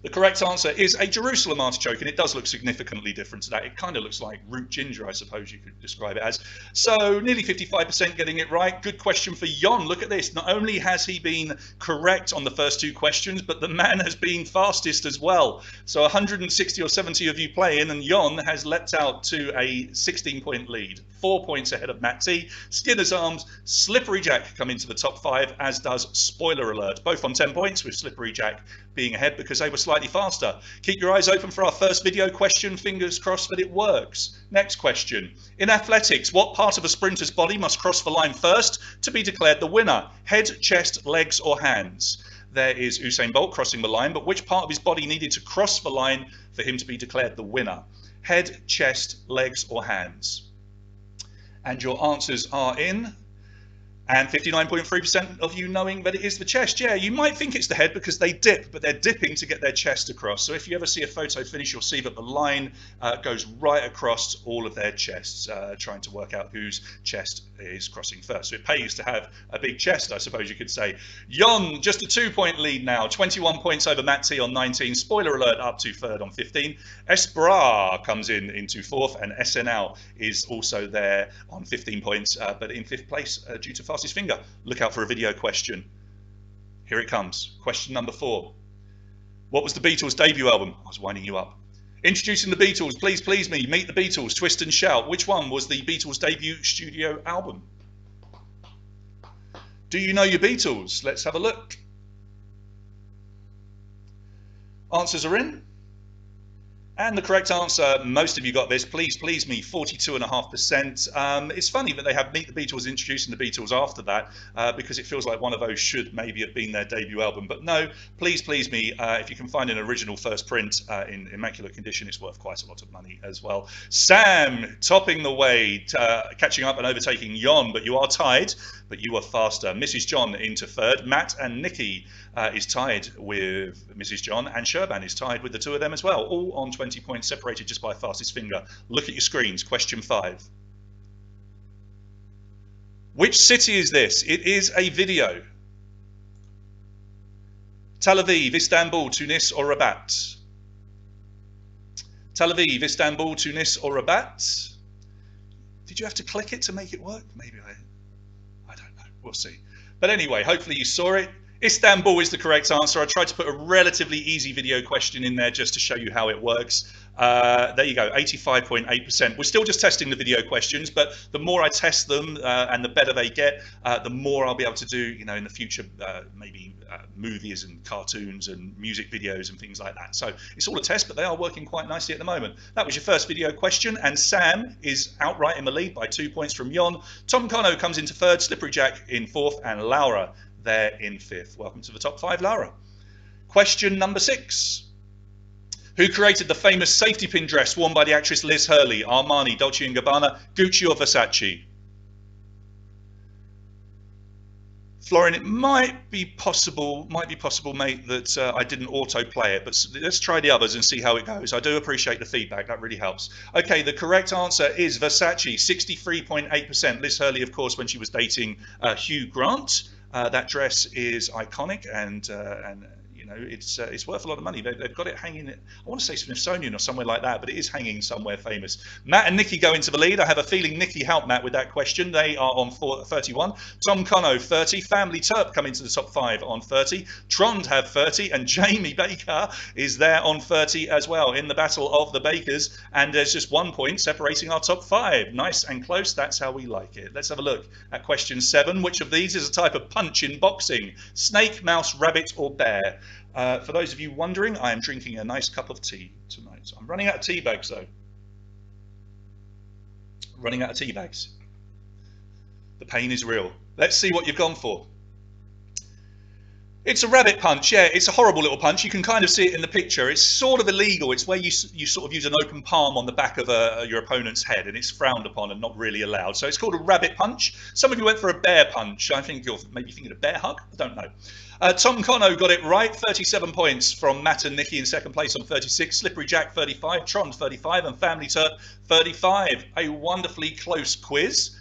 The correct answer is a Jerusalem artichoke, and it does look significantly different to that. It kind of looks like root ginger, I suppose you could describe it as. So nearly 55% getting it right. Good question for Jon. Look at this. Not only has he been correct on the first 2 questions, but the man has been fastest as well. So 160 or 70 of you playing, and Jon has leapt out to a 16-point lead. 4 points ahead of Matt T. Skinner's Arms, Slippery Jack come into the top 5, as does Spoiler Alert. Both on 10 points, with Slippery Jack being ahead because they were slightly faster. Keep your eyes open for our first video question. Fingers crossed that it works. Next question. In athletics, what part of a sprinter's body must cross the line first to be declared the winner? Head, chest, legs, or hands? There is Usain Bolt crossing the line, but which part of his body needed to cross the line for him to be declared the winner? Head, chest, legs, or hands? And your answers are in. And 59.3% of you knowing that it is the chest. Yeah, you might think it's the head because they dip, but they're dipping to get their chest across. So if you ever see a photo finish, you'll see that the line goes right across all of their chests, trying to work out whose chest is crossing first. So it pays to have a big chest, I suppose you could say. Jon, just a 2-point lead now. 21 points over Matt T on 19. Spoiler alert, up to 3rd on 15. Esbra comes in into 4th, and SNL is also there on 15 points, but in 5th place due to fastest finger. Look out for a video question. Here it comes. Question number 4. What was the Beatles' debut album? I was winding you up. Introducing the Beatles, Please Please Me, Meet the Beatles, Twist and Shout. Which one was the Beatles' debut studio album? Do you know your Beatles? Let's have a look. Answers are in. And the correct answer, most of you got this, Please Please Me, 42.5%. It's funny that they have Meet the Beatles introducing the Beatles after that, because it feels like one of those should maybe have been their debut album. But no, Please Please Me, if you can find an original first print in immaculate condition, it's worth quite a lot of money as well. Sam, topping the way, catching up and overtaking Jon, but you are tied, but you are faster. Mrs. John into 3rd. Matt and Nikki is tied with Mrs. John, and Sherban is tied with the 2 of them as well, all on 20 points, separated just by fastest finger. Look at your screens. Question 5. Which city is this? It is a video. Tel Aviv, Istanbul, Tunis, or Rabat? Tel Aviv, Istanbul, Tunis, or Rabat? Did you have to click it to make it work? Maybe I don't know. We'll see. But anyway, hopefully you saw it. Istanbul is the correct answer. I tried to put a relatively easy video question in there just to show you how it works. There you go, 85.8%. We're still just testing the video questions, but the more I test them and the better they get, the more I'll be able to do, you know, in the future, maybe movies and cartoons and music videos and things like that. So it's all a test, but they are working quite nicely at the moment. That was your first video question, and Sam is outright in the lead by 2 points from Yon. Tom Cono comes into third, Slippery Jack in fourth, and Laura there in fifth. Welcome to the top five, Laura. Question number 6. Who created the famous safety pin dress worn by the actress Liz Hurley? Armani, Dolce & Gabbana, Gucci or Versace? Florian, it might be possible, mate, that I didn't auto-play it, but let's try the others and see how it goes. I do appreciate the feedback. That really helps. Okay, the correct answer is Versace, 63.8%. Liz Hurley, of course, when she was dating Hugh Grant. That dress is iconic, and you know, it's worth a lot of money. They've got it hanging, I want to say Smithsonian or somewhere like that, but it is hanging somewhere famous. Matt and Nikki go into the lead. I have a feeling Nikki helped Matt with that question. They are on 31. Tom Cono, 30. Family Turp come into the top 5 on 30. Trond have 30, and Jamie Baker is there on 30 as well in the battle of the Bakers. And there's just 1 point separating our top 5. Nice and close. That's how we like it. Let's have a look at question 7. Which of these is a type of punch in boxing? Snake, mouse, rabbit, or bear? For those of you wondering, I am drinking a nice cup of tea tonight. I'm running out of tea bags though. Running out of tea bags. The pain is real. Let's see what you've gone for. It's a rabbit punch. Yeah, it's a horrible little punch. You can kind of see it in the picture. It's sort of illegal. It's where you sort of use an open palm on the back of your opponent's head, and it's frowned upon and not really allowed. So it's called a rabbit punch. Some of you went for a bear punch. I think you're maybe thinking of bear hug. I don't know. Tom Cono got it right. 37 points from Matt and Nikki in second place on 36. Slippery Jack 35, Tron 35, and Family Turp 35. A wonderfully close quiz.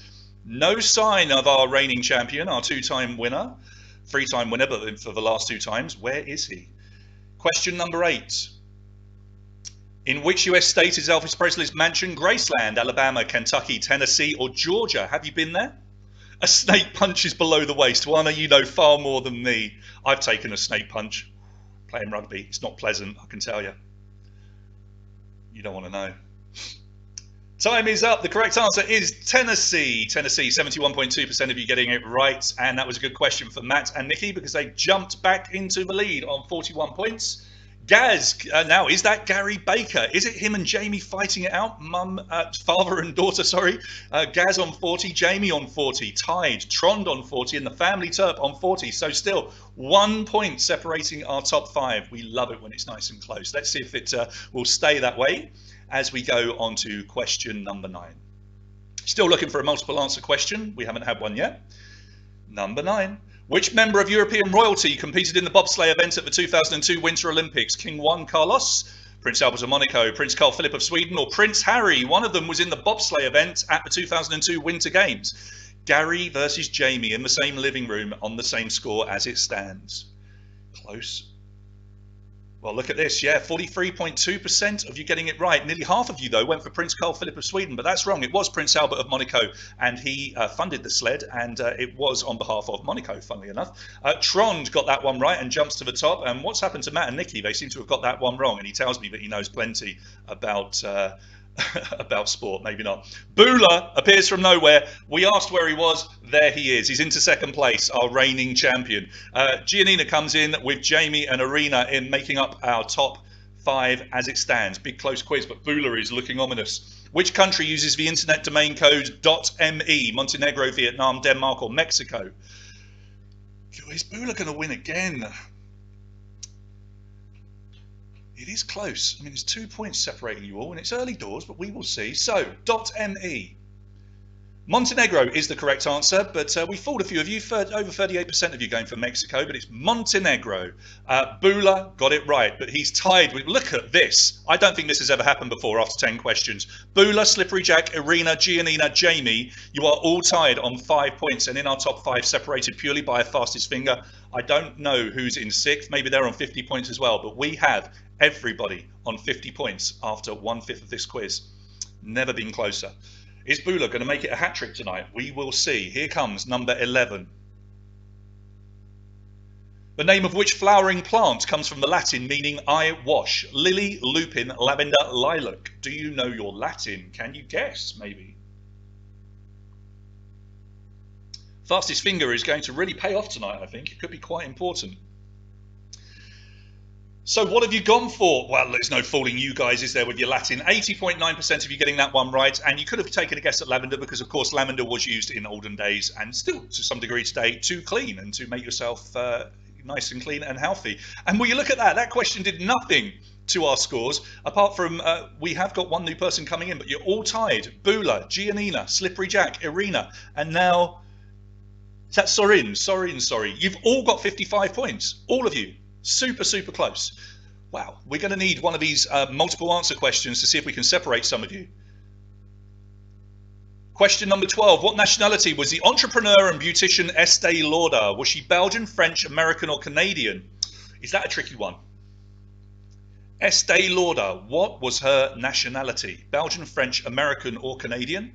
No sign of our reigning champion, our 2-time winner. 3-time winner, but for the last 2 times. Where is he? Question number 8. In which US state is Elvis Presley's mansion? Graceland, Alabama, Kentucky, Tennessee, or Georgia? Have you been there? A snake punch is below the waist. Juana, you know far more than me. I've taken a snake punch playing rugby. It's not pleasant, I can tell you. You don't want to know. Time is up. The correct answer is Tennessee. Tennessee, 71.2% of you getting it right. And that was a good question for Matt and Nikki because they jumped back into the lead on 41 points. Gaz, now, is that Gary Baker? Is it him and Jamie fighting it out? Father and daughter, sorry. Gaz on 40, Jamie on 40, tied. Trond on 40, and the Family Turp on 40. So still 1 point separating our top 5. We love it when it's nice and close. Let's see if it will stay that way as we go on to question number 9. Still looking for a multiple answer question. We haven't had one yet. Number 9. Which member of European royalty competed in the bobsleigh event at the 2002 Winter Olympics? King Juan Carlos, Prince Albert of Monaco, Prince Carl Philip of Sweden, or Prince Harry? One of them was in the bobsleigh event at the 2002 Winter Games. Gary versus Jamie in the same living room on the same score as it stands. Close. Well, look at this. Yeah, 43.2% of you getting it right. Nearly half of you, though, went for Prince Carl Philip of Sweden, but that's wrong. It was Prince Albert of Monaco, and he funded the sled, and it was on behalf of Monaco, funnily enough. Trond got that one right and jumps to the top. And what's happened to Matt and Nikki? They seem to have got that one wrong, and he tells me that he knows plenty about about sport, maybe not. Bula appears from nowhere. We asked where he was. There he is. He's into second place, our reigning champion. Giannina comes in with Jamie and Arena in making up our top 5 as it stands. Big close quiz, but Bula is looking ominous. Which country uses the internet domain code .me? Montenegro, Vietnam, Denmark, or Mexico? Is Bula going to win again? It is close. I mean, there's 2 points separating you all, and it's early doors, but we will see. So, .me. Montenegro is the correct answer, but we fooled a few of you. Over 38% of you going for Mexico, but it's Montenegro. Bula got it right, but he's tied with, look at this. I don't think this has ever happened before after 10 questions. Bula, Slippery Jack, Irina, Giannina, Jamie, you are all tied on 5 points, and in our top 5 separated purely by a fastest finger. I don't know who's in 6th. Maybe they're on 50 points as well, but we have everybody on 50 points after 1/5 of this quiz. Never been closer. Is Bula going to make it a hat-trick tonight? We will see. Here comes number 11. The name of which flowering plant comes from the Latin meaning I wash? Lily, lupin, lavender, lilac. Do you know your Latin? Can you guess, maybe? Fastest finger is going to really pay off tonight, I think. It could be quite important. So what have you gone for? Well, there's no fooling you guys, is there, with your Latin? 80.9% of you getting that one right, and you could have taken a guess at lavender because, of course, lavender was used in olden days and still, to some degree today, to clean and to make yourself nice and clean and healthy. And will you look at that? That question did nothing to our scores, apart from we have got one new person coming in, but you're all tied. Bula, Giannina, Slippery Jack, Irina, and now... Is that Sorin? Sorry. You've all got 55 points, all of you. Super, super close. Wow, we're going to need one of these multiple answer questions to see if we can separate some of you. Question number 12. What nationality was the entrepreneur and beautician Estée Lauder? Was she Belgian, French, American, or Canadian? Is that a tricky one? Estée Lauder, what was her nationality? Belgian, French, American, or Canadian?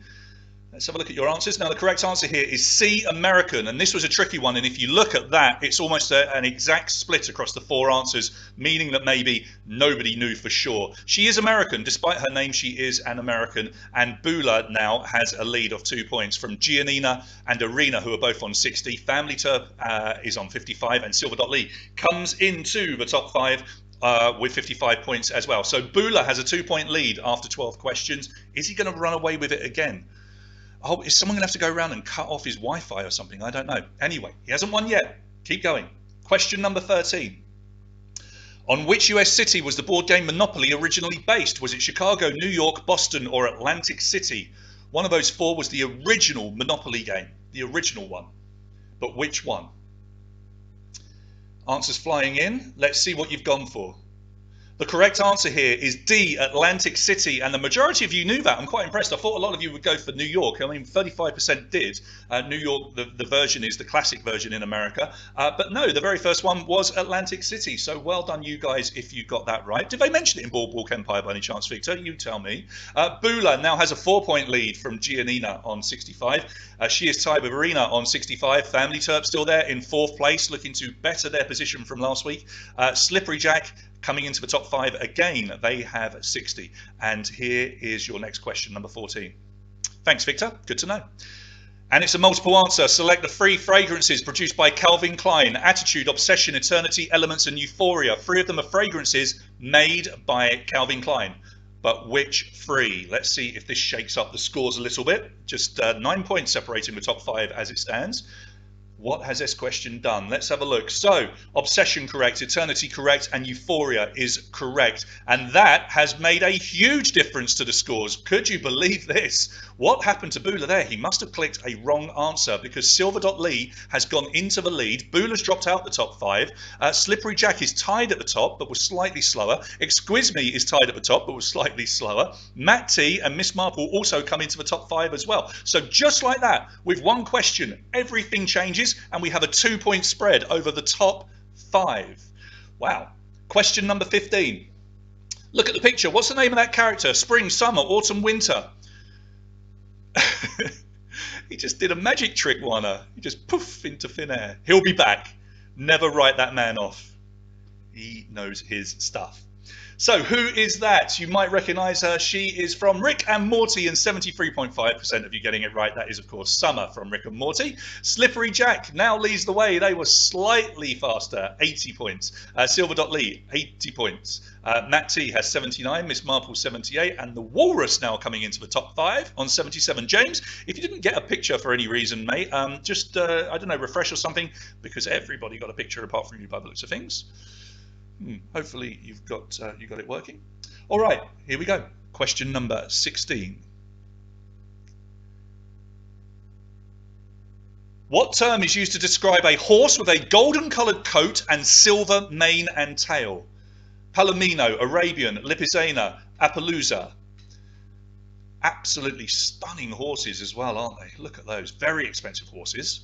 Let's have a look at your answers. Now, the correct answer here is C, American, and this was a tricky one, and if you look at that, it's almost an exact split across the 4 answers, meaning that maybe nobody knew for sure. She is American. Despite her name, she is an American, and Bula now has a lead of 2 points from Giannina and Irina, who are both on 60. Family Turp is on 55, and Silver Dot Lee comes into the top 5 with 55 points as well. So Bula has a 2-point lead after 12 questions. Is he going to run away with it again? Oh, is someone going to have to go around and cut off his Wi-Fi or something? I don't know. Anyway, he hasn't won yet. Keep going. Question number 13. On which US city was the board game Monopoly originally based? Was it Chicago, New York, Boston, or Atlantic City? One of those 4 was the original Monopoly game, the original one. But which one? Answers flying in. Let's see what you've gone for. The correct answer here is D, Atlantic City, and the majority of you knew that. I'm quite impressed. I thought a lot of you would go for New York. I mean, 35% did. New York, the version is the classic version in America. But no, the very first one was Atlantic City. So well done, you guys, if you got that right. Did they mention it in Boardwalk Empire by any chance, Victor? You tell me. Bula now has a 4-point lead from Giannina on 65. She is tied with Irina on 65. Family Turp still there in 4th place, looking to better their position from last week. Slippery Jack coming into the top 5 again, they have 60. And here is your next question, number 14. Thanks, Victor. Good to know. And it's a multiple answer. Select the 3 fragrances produced by Calvin Klein: Attitude, Obsession, Eternity, Elements, and Euphoria. 3 of them are fragrances made by Calvin Klein. But which 3? Let's see if this shakes up the scores a little bit. Just 9 points separating the top 5 as it stands. What has this question done? Let's have a look. So, Obsession correct, Eternity correct, and Euphoria is correct. And that has made a huge difference to the scores. Could you believe this? What happened to Bula there? He must have clicked a wrong answer because Silver Dot Lee has gone into the lead. Bula's dropped out the top 5. Slippery Jack is tied at the top, but was slightly slower. Exquise Me is tied at the top, but was slightly slower. Matt T and Miss Marple also come into the top 5 as well. So just like that, with one question, everything changes, and we have a 2-point spread over the top 5. Wow. Question number 15. Look at the picture. What's the name of that character? Spring, summer, autumn, winter. He just did a magic trick, Warner. He just poof into thin air. He'll be back. Never write that man off. He knows his stuff. So who is that? You might recognize her. She is from Rick and Morty, and 73.5% of you getting it right. That is, of course, Summer from Rick and Morty. Slippery Jack now leads the way. They were slightly faster, 80 points. Silver Dot Lee, 80 points. Matt T has 79, Miss Marple 78, and the Walrus now coming into the top 5 on 77. James, if you didn't get a picture for any reason, mate, just, I don't know, refresh or something, because everybody got a picture apart from you by the looks of things. Hopefully you've got it working. All right, here we go. Question number 16. What term is used to describe a horse with a golden coloured coat and silver mane and tail? Palomino, Arabian, Lipizzaner, Appaloosa. Absolutely stunning horses as well, aren't they? Look at those. Very expensive horses.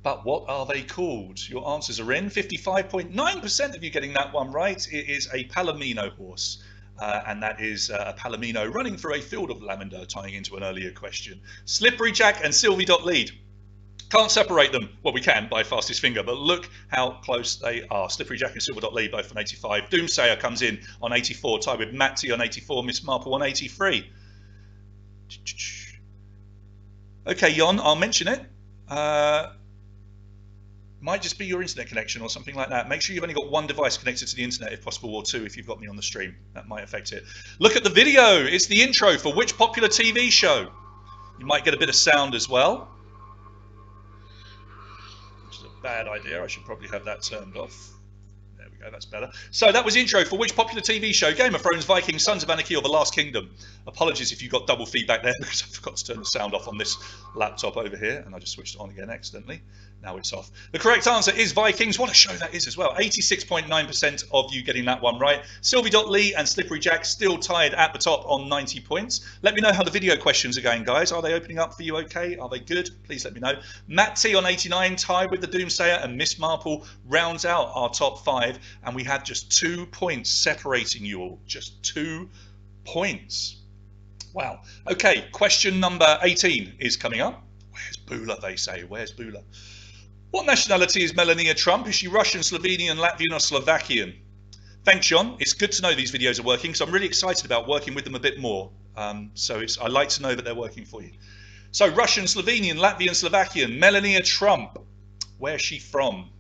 But what are they called? Your answers are in. 55.9% of you getting that one right. It is a Palomino horse. And that is a Palomino running through a field of lavender, tying into an earlier question. Slippery Jack and Sylvie.lead. Can't separate them. Well, we can by fastest finger, but look how close they are. Slippery Jack and Silver.lead both on 85. Doomsayer comes in on 84, tied with Matt T on 84, Miss Marple on 83. Okay, Jon, I'll mention it. Might just be your internet connection or something like that. Make sure you've only got one device connected to the internet if possible, or two if you've got me on the stream. That might affect it. Look at the video. It's the intro for which popular TV show? You might get a bit of sound as well. Bad idea. I should probably have that turned off. There we go. That's better. So that was the intro for which popular TV show? Game of Thrones, Vikings, Sons of Anarchy, or The Last Kingdom? Apologies if you got double feedback there because I forgot to turn the sound off on this laptop over here and I just switched it on again accidentally. Now it's off. The correct answer is Vikings. What a show that is as well. 86.9% of you getting that one right. Sylvie.Lee and Slippery Jack still tied at the top on 90 points. Let me know how the video questions are going, guys. Are they opening up for you okay? Are they good? Please let me know. Matt T on 89, tied with the Doomsayer, and Miss Marple rounds out our top 5. And we have just 2 points separating you all. Just 2 points. Wow. Okay, question number 18 is coming up. Where's Bula, they say? Where's Bula? What nationality is Melania Trump? Is she Russian, Slovenian, Latvian, or Slovakian? Thanks, John. It's good to know these videos are working, so I'm really excited about working with them a bit more. I like to know that they're working for you. So Russian, Slovenian, Latvian, Slovakian, Melania Trump. Where's she from?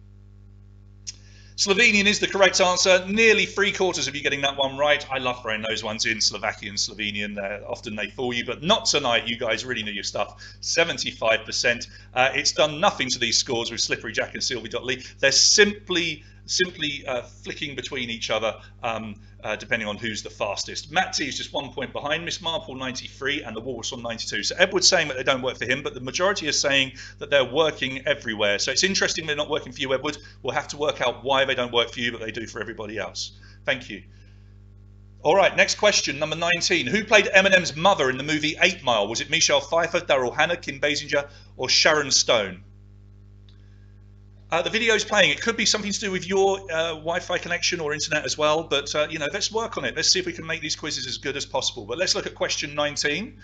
Slovenian is the correct answer. Nearly 3/4 of you getting that one right. I love throwing those ones in. Slovakian, Slovenian. Often they fool you, but not tonight. You guys really know your stuff. 75%. It's done nothing to these scores with Slippery Jack and Sylvie.Lee. They're simply flicking between each other, depending on who's the fastest. Matt T is just 1 point behind. Miss Marple 93 and the Walrus on 92. So Edward's saying that they don't work for him, but the majority are saying that they're working everywhere. So it's interesting they're not working for you, Edward. We'll have to work out why they don't work for you, but they do for everybody else. Thank you. All right, next question, number 19. Who played Eminem's mother in the movie 8 Mile? Was it Michelle Pfeiffer, Daryl Hannah, Kim Basinger, or Sharon Stone? The video's playing. It could be something to do with your Wi-Fi connection or internet as well, but you know, let's work on it. Let's see if we can make these quizzes as good as possible. But let's look at question 19.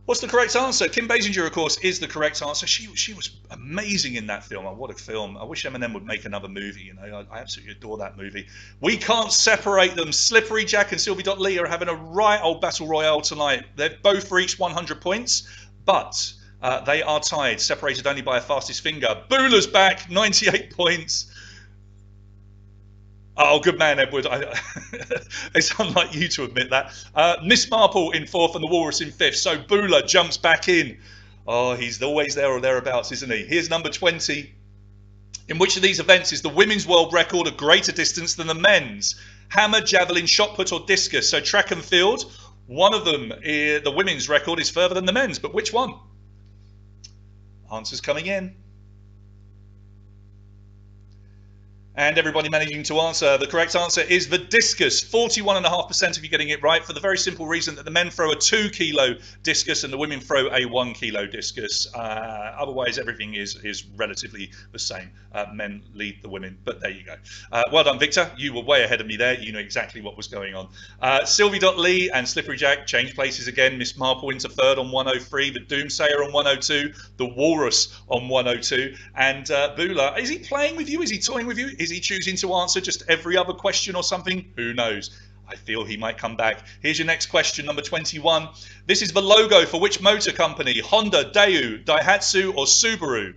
What's the correct answer? Kim Basinger, of course, is the correct answer. She was amazing in that film. Oh, what a film. I wish Eminem would make another movie. You know, I absolutely adore that movie. We can't separate them. Slippery Jack and Sylvie.Lee are having a right old battle royale tonight. They've both reached 100 points, but they are tied, separated only by a fastest finger. Bula's back, 98 points. Oh, good man, Edward. It's unlike you to admit that. Miss Marple in 4th and the Walrus in 5th. So Bula jumps back in. Oh, he's always there or thereabouts, isn't he? Here's number 20. In which of these events is the women's world record a greater distance than the men's? Hammer, javelin, shot put, or discus? So track and field, one of them, the women's record is further than the men's, but which one? Answers coming in. And everybody managing to answer. The correct answer is the discus. 41.5% of you getting it right, for the very simple reason that the men throw a 2-kilo discus and the women throw a 1-kilo discus. Otherwise, everything is relatively the same. Men lead the women, but there you go. Well done, Victor. You were way ahead of me there. You know exactly what was going on. Sylvie.Lee and Slippery Jack change places again. Miss Marple into 3rd on 103. The Doomsayer on 102. The Walrus on 102. And Bula, is he playing with you? Is he toying with you? Is he choosing to answer just every other question or something? Who knows? I feel he might come back. Here's your next question, number 21. This is the logo for which motor company? Honda, Daewoo, Daihatsu, or Subaru?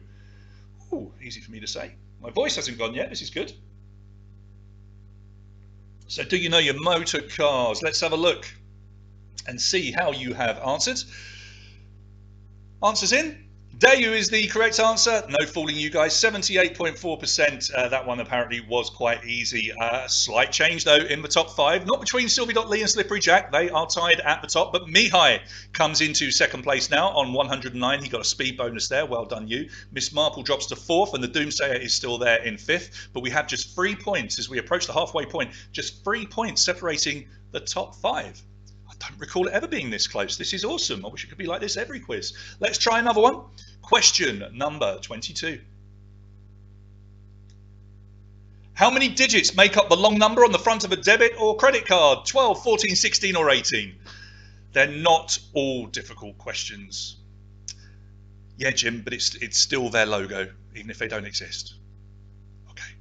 Ooh, easy for me to say. My voice hasn't gone yet. This is good. So do you know your motor cars? Let's have a look and see how you have answered. Answers in. Dayu is the correct answer. No fooling you guys. 78.4%. That one apparently was quite easy. Slight change though in the top 5. Not between Sylvie.Lee and Slippery Jack. They are tied at the top. But Mihai comes into second place now on 109. He got a speed bonus there. Well done you. Miss Marple drops to 4th and the Doomsayer is still there in 5th. But we have just 3 points as we approach the halfway point. Just 3 points separating the top 5. I don't recall it ever being this close. This is awesome. I wish it could be like this every quiz. Let's try another one. Question number 22. How many digits make up the long number on the front of a debit or credit card? 12, 14, 16 or 18? They're not all difficult questions. Yeah, Jim, but it's still their logo, even if they don't exist. Okay.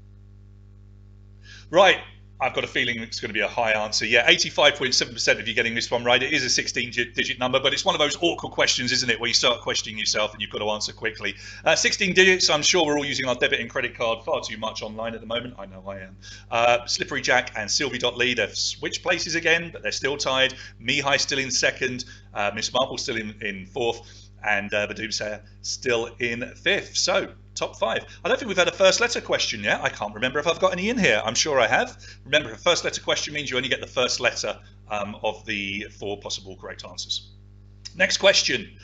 Right. I've got a feeling it's going to be a high answer. Yeah, 85.7% of you getting this one right. It is a 16-digit number, but it's one of those awkward questions, isn't it, where you start questioning yourself and you've got to answer quickly. 16 digits, I'm sure we're all using our debit and credit card far too much online at the moment. I know I am. Slippery Jack and Sylvie.Lee, they've switched places again, but they're still tied. Mihai still in 2nd. Miss Marple still in 4th. And the Doomsayer still in 5th. So, top 5. I don't think we've had a first letter question yet. I can't remember if I've got any in here. I'm sure I have. Remember, a first letter question means you only get the first letter of the 4 possible correct answers. Next question.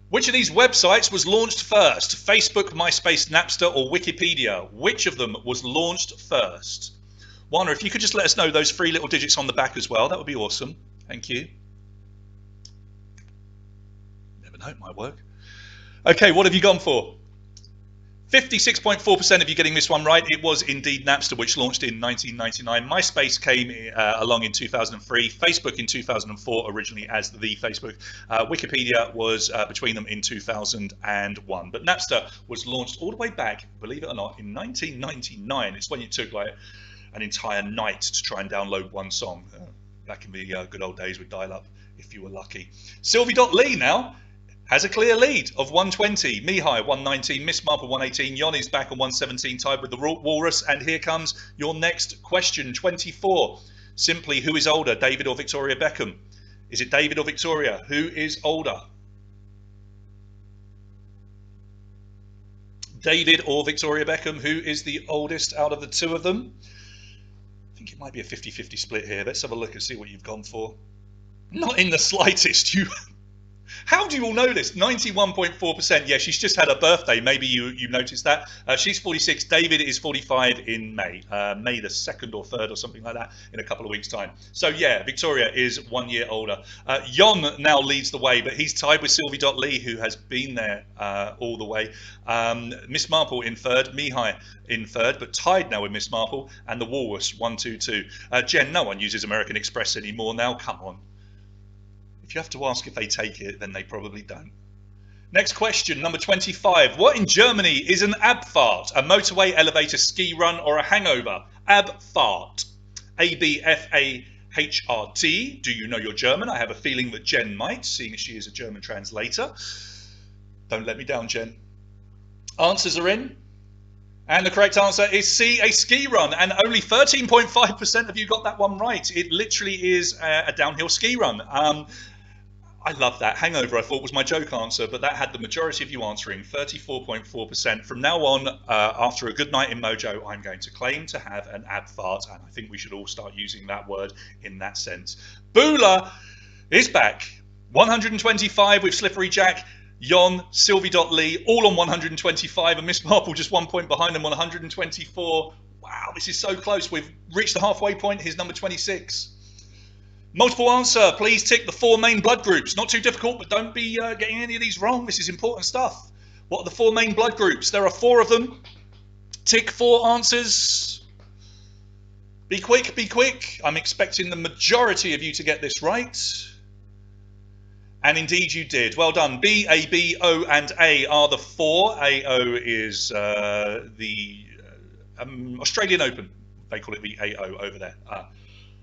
Which of these websites was launched first? Facebook, MySpace, Napster, or Wikipedia? Which of them was launched first? Warner, if you could just let us know those 3 little digits on the back as well, that would be awesome. Thank you. No, it might work. Okay, what have you gone for? 56.4% of you getting this one right. It was indeed Napster, which launched in 1999. MySpace came along in 2003. Facebook in 2004, originally as the Facebook. Wikipedia was between them in 2001. But Napster was launched all the way back, believe it or not, in 1999. It's when you took like an entire night to try and download one song. Back in the good old days with dial-up, if you were lucky. Sylvie.Lee now has a clear lead of 120. Mihai 119, Miss Marple 118, Yon is back on 117, tied with the Walrus. And here comes your next question, 24. Simply, who is older, David or Victoria Beckham? Is it David or Victoria? Who is older? David or Victoria Beckham? Who is the oldest out of the 2 of them? I think it might be a 50-50 split here. Let's have a look and see what you've gone for. Not in the slightest. How do you all know this? 91.4%. Yeah, she's just had a birthday. Maybe you noticed that. She's 46. David is 45 in May. May the 2nd or 3rd or something like that in a couple of weeks' time. So, yeah, Victoria is 1 year older. Yon now leads the way, but he's tied with Sylvie.Lee, who has been there all the way. Miss Marple in 3rd. Mihai in 3rd, but tied now with Miss Marple. And the Walrus, 1, 2, 2. Jen, no one uses American Express anymore now. Come on. If you have to ask if they take it, then they probably don't. Next question, number 25. What in Germany is an Abfahrt? A motorway, elevator, ski run, or a hangover? Abfahrt. A-B-F-A-H-R-T. Do you know your German? I have a feeling that Jen might, seeing as she is a German translator. Don't let me down, Jen. Answers are in. And the correct answer is C, a ski run. And only 13.5% of you got that one right. It literally is a downhill ski run. I love that. Hangover, I thought, was my joke answer, but that had the majority of you answering, 34.4%. From now on, after a good night in Mojo, I'm going to claim to have an Abfahrt, and I think we should all start using that word in that sense. Bula is back. 125 with Slippery Jack, Yon, Sylvie.Lee, all on 125, and Miss Marple just 1 point behind them on 124. Wow, this is so close. We've reached the halfway point. Here's number 26. Multiple answer. Please tick the 4 main blood groups. Not too difficult, but don't be getting any of these wrong. This is important stuff. What are the 4 main blood groups? There are 4 of them. Tick 4 answers. Be quick, be quick. I'm expecting the majority of you to get this right. And indeed you did. Well done. B, A, B, O, and A are the 4. AO is the Australian Open. They call it the AO over there. I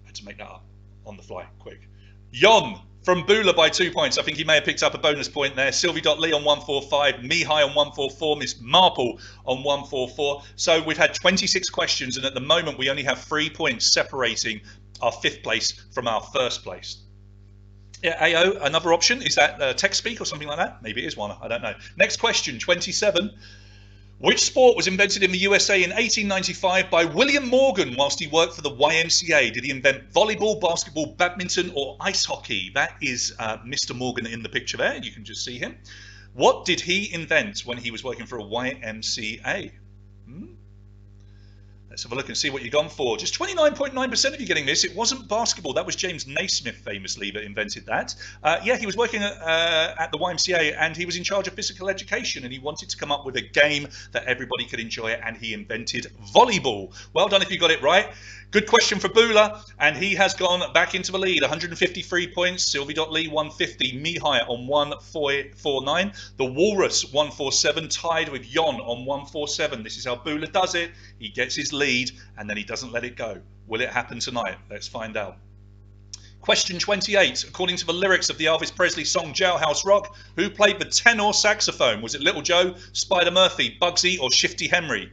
had to make that up on the fly, quick. Yon from Bula by 2 points. I think he may have picked up a bonus point there. Sylvie.Lee on 145. Mihai on 144. Miss Marple on 144. So we've had 26 questions, and at the moment we only have 3 points separating our 5th place from our 1st place. Yeah, AO, another option. Is that text speak or something like that? Maybe it is one. I don't know. Next question, 27. Which sport was invented in the USA in 1895 by William Morgan whilst he worked for the YMCA? Did he invent volleyball, basketball, badminton, or ice hockey? That is Mr. Morgan in the picture there. You can just see him. What did he invent when he was working for a YMCA? Let's have a look and see what you've gone for. Just 29.9% of you getting this. It wasn't basketball. That was James Naismith, famously, that invented that. Yeah, he was working at the YMCA, and he was in charge of physical education, and he wanted to come up with a game that everybody could enjoy, and he invented volleyball. Well done if you got it right. Good question for Bula, and he has gone back into the lead. 153 points. Sylvie.Lee 150. Mihai on 149. The Walrus 147, tied with Yon on 147. This is how Bula does it. He gets his lead, and then he doesn't let it go. Will it happen tonight? Let's find out. Question 28. According to the lyrics of the Elvis Presley song Jailhouse Rock, who played the tenor saxophone? Was it Little Joe, Spider Murphy, Bugsy, or Shifty Henry?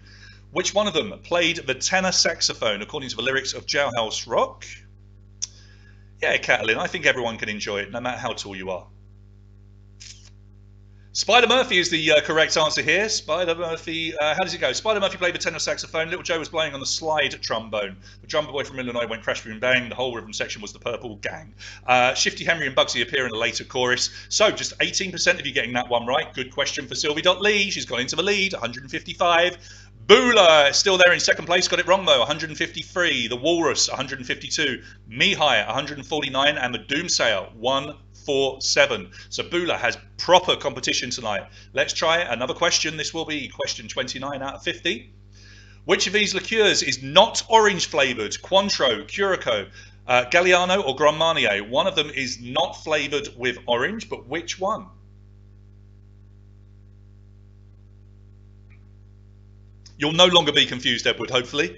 Which one of them played the tenor saxophone according to the lyrics of Jailhouse Rock? Yeah, Catalin, I think everyone can enjoy it, no matter how tall you are. Spider Murphy is the correct answer here. Spider Murphy, how does it go? Spider Murphy played the tenor saxophone. Little Joe was playing on the slide trombone. The drummer boy from Illinois went crash, boom, bang. The whole rhythm section was the Purple Gang. Shifty Henry and Bugsy appear in a later chorus. So just 18% of you getting that one right. Good question for Sylvie.Lee. She's gone into the lead, 155. Bula is still there in second place, got it wrong though, 153. The Walrus, 152. Mihai, 149. And the Doomsayer, 147. So Bula has proper competition tonight. Let's try another question. This will be question 29 out of 50. Which of these liqueurs is not orange flavoured? Cointreau, Curaçao, Galliano, or Grand Marnier? One of them is not flavoured with orange, but which one? You'll no longer be confused, Edward, hopefully.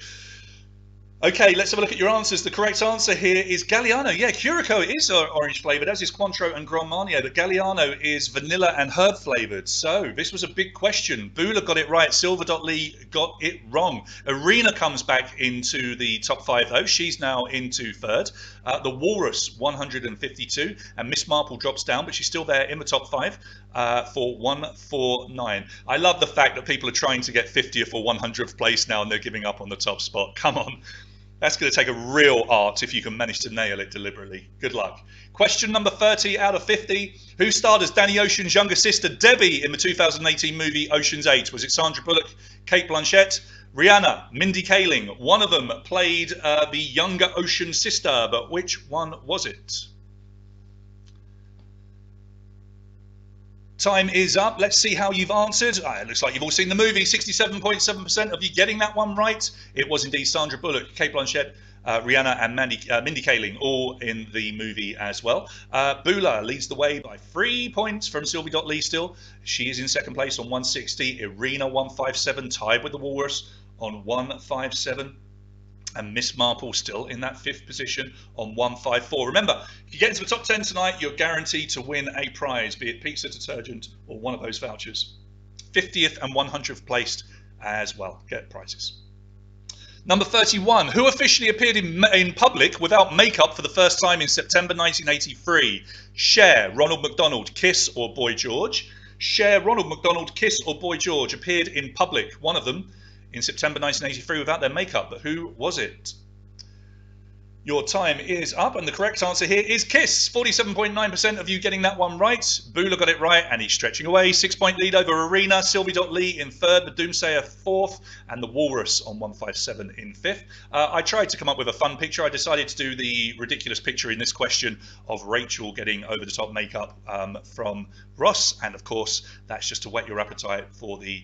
Okay, let's have a look at your answers. The correct answer here is Galliano. Yeah, Curaçao is orange flavoured, as is Cointreau and Grand Marnier, but Galliano is vanilla and herb flavoured. So this was a big question. Bula got it right. Silver.Lee got it wrong. Arena comes back into the top 5, though. She's now into third. The Walrus, 152. And Miss Marple drops down, but she's still there in the top 5 for 149. I love the fact that people are trying to get 50th or 100th place now, and they're giving up on the top spot. Come on. That's going to take a real art if you can manage to nail it deliberately. Good luck. Question number 30 out of 50. Who starred as Danny Ocean's younger sister, Debbie, in the 2018 movie Ocean's 8? Was it Sandra Bullock, Cate Blanchett, Rihanna, Mindy Kaling? One of them played the younger Ocean's sister, but which one was it? Time is up. Let's see how you've answered. It looks like you've all seen the movie. 67.7% of you getting that one right. It was indeed Sandra Bullock, Cate Blanchett, Rihanna, and Mindy Kaling, all in the movie as well. Bula leads the way by 3 points from Sylvie.Lee still. She is in second place on 160. Irina, 157, tied with the Walrus on 157. And Miss Marple still in that 5th position on 154. Remember, if you get into the top 10 tonight, you're guaranteed to win a prize, be it pizza, detergent, or one of those vouchers. 50th and 100th placed as well. Get prizes. Number 31. Who officially appeared in public without makeup for the first time in September 1983? Cher, Ronald McDonald, Kiss, or Boy George? Cher, Ronald McDonald, Kiss, or Boy George appeared in public, one of them, in September 1983 without their makeup, but who was it? Your time is up, and the correct answer here is Kiss. 47.9% of you getting that one right. Bula got it right, and he's stretching away. 6-point lead over Arena. Sylvie.Lee in third, the Doomsayer 4th, and the Walrus on 157 in 5th. I tried to come up with a fun picture. I decided to do the ridiculous picture in this question of Rachel getting over-the-top makeup from Ross, and of course, that's just to whet your appetite for the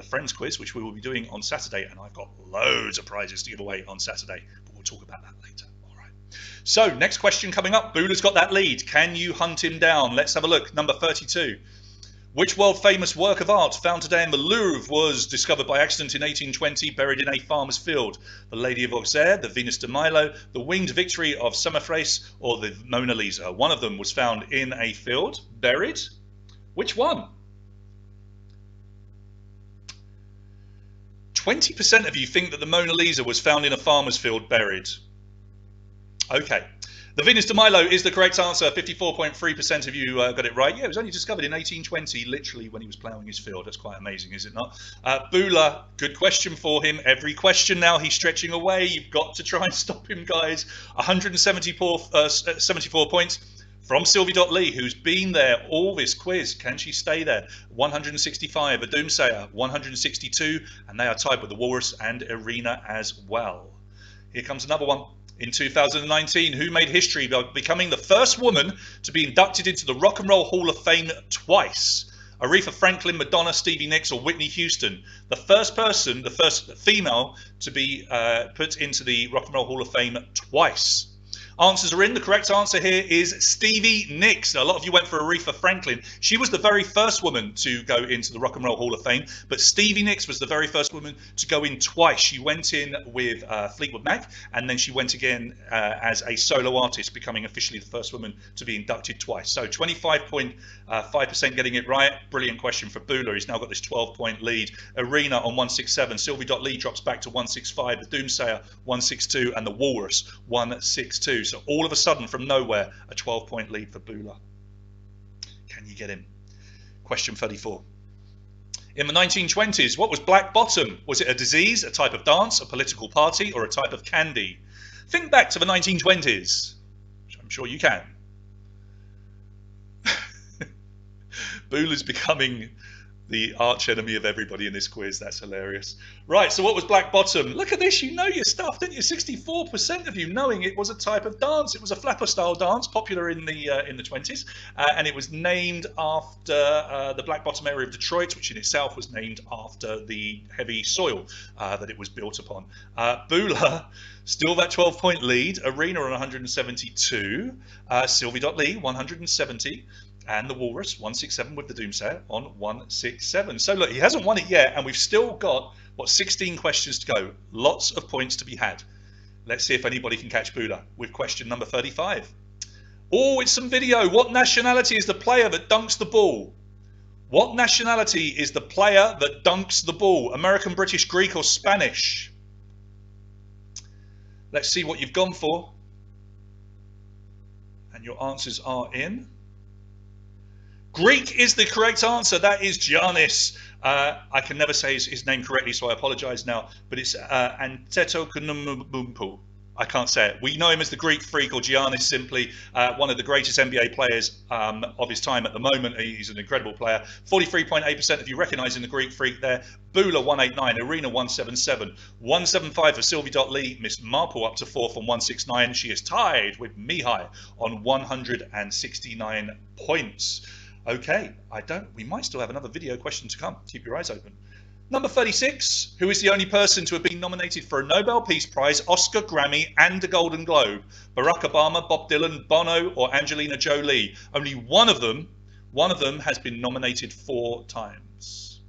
Friends quiz, which we will be doing on Saturday, and I've got loads of prizes to give away on Saturday, but we'll talk about that later. All right. So, next question coming up. Bula's got that lead. Can you hunt him down? Let's have a look. Number 32. Which world-famous work of art found today in the Louvre was discovered by accident in 1820, buried in a farmer's field? The Lady of Auxerre, the Venus de Milo, the Winged Victory of Samothrace, or the Mona Lisa? One of them was found in a field, buried. Which one? 20% of you think that the Mona Lisa was found in a farmer's field, buried. Okay. The Venus de Milo is the correct answer. 54.3% of you got it right. Yeah, it was only discovered in 1820, literally when he was ploughing his field. That's quite amazing, is it not? Bula, good question for him. Every question now, he's stretching away. You've got to try and stop him, guys. 174 points from Sylvie.Lee, who's been there all this quiz. Can she stay there? 165. A Doomsayer, 162. And they are tied with the Walrus and Irina as well. Here comes another one. In 2019, who made history by becoming the first woman to be inducted into the Rock and Roll Hall of Fame twice? Aretha Franklin, Madonna, Stevie Nicks, or Whitney Houston? The first person, the first female to be put into the Rock and Roll Hall of Fame twice. Answers are in. The correct answer here is Stevie Nicks. Now, a lot of you went for Aretha Franklin. She was the very first woman to go into the Rock and Roll Hall of Fame, but Stevie Nicks was the very first woman to go in twice. She went in with Fleetwood Mac, and then she went again as a solo artist, becoming officially the first woman to be inducted twice. So 25.5% getting it right. Brilliant question for Bula. He's now got this 12-point lead. Irina on 167. Sylvie.Lee drops back to 165. The Doomsayer 162, and the Walrus 162. So all of a sudden, from nowhere, a 12-point lead for Bula. Can you get him? Question 34. In the 1920s, what was Black Bottom? Was it a disease, a type of dance, a political party, or a type of candy? Think back to the 1920s. Which I'm sure you can. Bula's becoming the arch enemy of everybody in this quiz. That's hilarious. Right, so what was Black Bottom? Look at this, you know your stuff, didn't you? 64% of you knowing it was a type of dance. It was a flapper style dance, popular in the 20s, and it was named after the Black Bottom area of Detroit, which in itself was named after the heavy soil that it was built upon. Bula, still that 12-point lead. Irina on 172. Sylvie.Lee 170. And the Walrus 167 with the Doomsayer on 167. So look, he hasn't won it yet, and we've still got, what, 16 questions to go. Lots of points to be had. Let's see if anybody can catch Bula with question number 35. Oh, it's some video. What nationality is the player that dunks the ball? What nationality is the player that dunks the ball? American, British, Greek, or Spanish? Let's see what you've gone for. And your answers are in. Greek is the correct answer. That is Giannis. I can never say his name correctly, so I apologise now. But it's Antetokounmpo. I can't say it. We know him as the Greek Freak, or Giannis simply, one of the greatest NBA players of his time at the moment. He's an incredible player. 43.8% of you recognising the Greek Freak there. Bula 189, Irina 177, 175 for Sylvie.Lee. Miss Marple up to 4th on 169. She is tied with Mihai on 169 points. Okay, we might still have another video question to come. Keep your eyes open. Number 36, who is the only person to have been nominated for a Nobel Peace Prize, Oscar, Grammy, and a Golden Globe? Barack Obama, Bob Dylan, Bono, or Angelina Jolie? Only one of them has been nominated 4 times.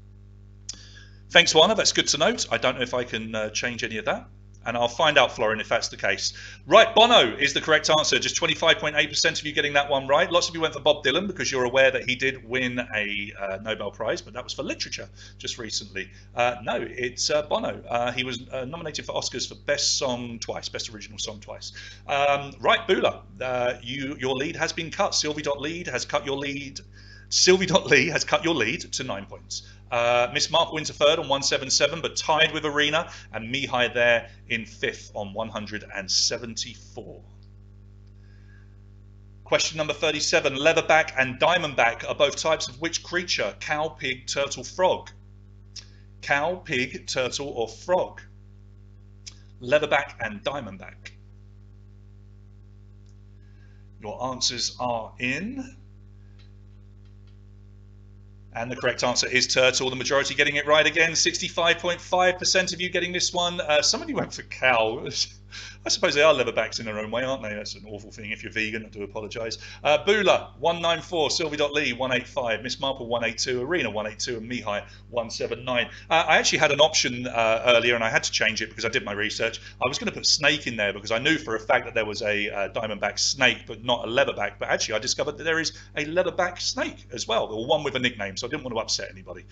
Thanks, Juana. That's good to note. I don't know if I can change any of that. And I'll find out, Florin, if that's the case. Right, Bono is the correct answer. Just 25.8% of you getting that one right. Lots of you went for Bob Dylan because you're aware that he did win a Nobel Prize, but that was for literature just recently. No, it's Bono. He was nominated for Oscars for Best Song twice, Best Original Song twice. Right, Bula, your lead has been cut. Sylvie.Lee has cut your lead. Sylvie.Lee has cut your lead to 9 points. Miss Marple into 3rd on 177, but tied with Irina, and Mihai there in 5th on 174. Question number 37. Leatherback and Diamondback are both types of which creature? Cow, pig, turtle, frog. Cow, pig, turtle, or frog? Leatherback and Diamondback. Your answers are in. And the correct answer is turtle. The majority getting it right again. 65.5% of you getting this one. Some of you went for cow. I suppose they are leatherbacks in their own way, aren't they? That's an awful thing if you're vegan. I do apologise. Bula, 194. Sylvie.Lee, 185. Miss Marple, 182. Irina, 182. And Mihai, 179. I actually had an option earlier, and I had to change it because I did my research. I was going to put snake in there because I knew for a fact that there was a diamondback snake, but not a leatherback. But actually, I discovered that there is a leatherback snake as well, or one with a nickname, so I didn't want to upset anybody.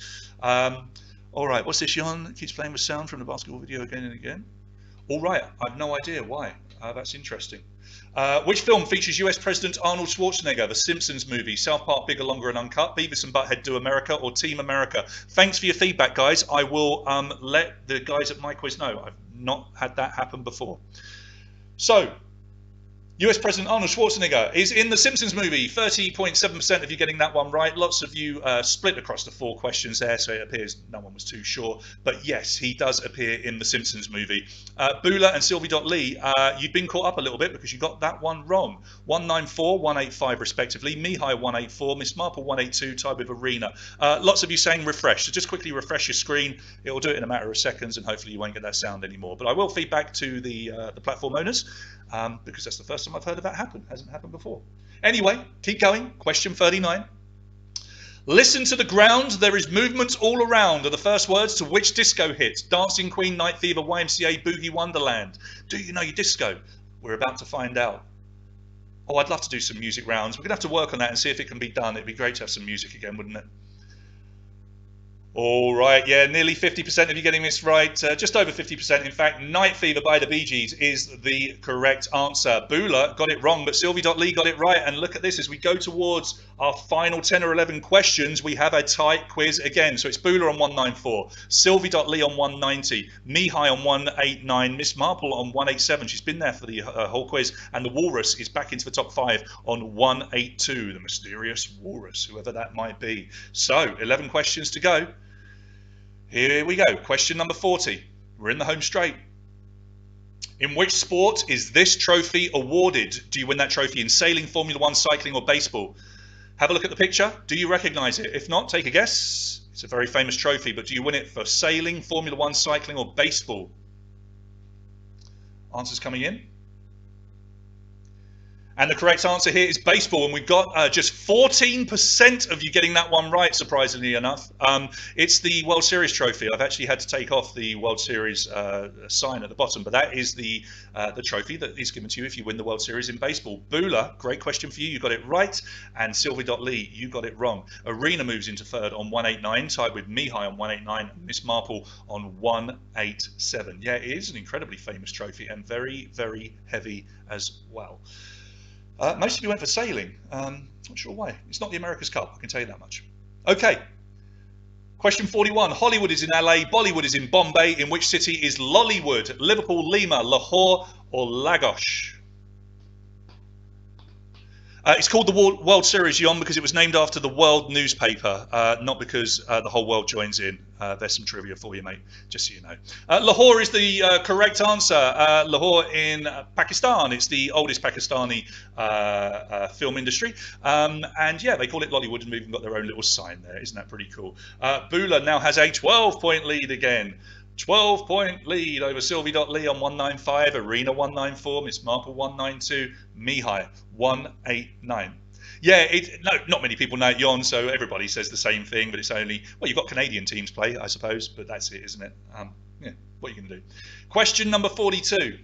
All right, what's this, Jan? Keeps playing with sound from the basketball video again and again. All right, I have no idea why. That's interesting. Which film features US President Arnold Schwarzenegger? The Simpsons movie, South Park, Bigger, Longer and Uncut, Beavis and Butthead Do America, or Team America? Thanks for your feedback, guys. I will let the guys at my quiz know. I've not had that happen before. So, US President Arnold Schwarzenegger is in the Simpsons movie. 30.7% of you getting that one right. Lots of you split across the 4 questions there, so it appears no one was too sure. But yes, he does appear in the Simpsons movie. Bula and Sylvie.Lee, you've been caught up a little bit because you got that one wrong. 194, 185 respectively. Mihai 184, Miss Marple 182, tied with Arena. Lots of you saying refresh, so just quickly refresh your screen. It will do it in a matter of seconds, and hopefully you won't get that sound anymore. But I will feed back to the platform owners. Because that's the first time I've heard of that happen. Hasn't happened before. Anyway, keep going. Question 39. Listen to the ground, there is movement all around are the first words to which disco hit? Dancing Queen, Night Fever, YMCA, Boogie Wonderland. Do you know your disco? We're about to find out. Oh, I'd love to do some music rounds. We're going to have to work on that and see if it can be done. It'd be great to have some music again, wouldn't it? All right, yeah, nearly 50% of you getting this right. Just over 50%, in fact. Night Fever by the Bee Gees is the correct answer. Bula got it wrong, but Sylvie.Lee got it right. And look at this, as we go towards our final 10 or 11 questions, we have a tight quiz again. So it's Bula on 194, Sylvie.Lee on 190, Mihai on 189, Miss Marple on 187. She's been there for the whole quiz. And the Walrus is back into the top 5 on 182, the mysterious Walrus, whoever that might be. So 11 questions to go. Here we go. Question number 40. We're in the home straight. In which sport is this trophy awarded? Do you win that trophy in sailing, Formula One, cycling, or baseball? Have a look at the picture. Do you recognize it? If not, take a guess. It's a very famous trophy, but do you win it for sailing, Formula One, cycling, or baseball? Answers coming in. And the correct answer here is baseball, and we've got just 14% of you getting that one right, surprisingly enough. It's the World Series trophy. I've actually had to take off the World Series sign at the bottom, but that is the trophy that is given to you if you win the World Series in baseball. Bula, great question for you. You got it right. And Sylvie.Lee, you got it wrong. Arena moves into third on 189, tied with Mihai on 189, and Miss Marple on 187. Yeah, it is an incredibly famous trophy and very, very heavy as well. Most of you went for sailing. Not sure why. It's not the America's Cup, I can tell you that much. Okay. Question 41. Hollywood is in LA, Bollywood is in Bombay. In which city is Lollywood? Liverpool, Lima, Lahore, or Lagos? It's called the World Series, Yon, because it was named after the World newspaper, not because the whole world joins in. There's some trivia for you, mate, just so you know. Lahore is the correct answer. Lahore in Pakistan. It's the oldest Pakistani film industry. And yeah, they call it Lollywood, and they've even got their own little sign there. Isn't that pretty cool? Bula now has a 12-point lead again. 12-point lead over Sylvie.Lee on 195, Arena 194, Miss Marple 192, Mihai 189. Yeah, no, not many people know it, Yon, so everybody says the same thing, but it's only, well, you've got Canadian teams play, I suppose, but that's it, isn't it? Yeah, what are you going to do? Question number 42.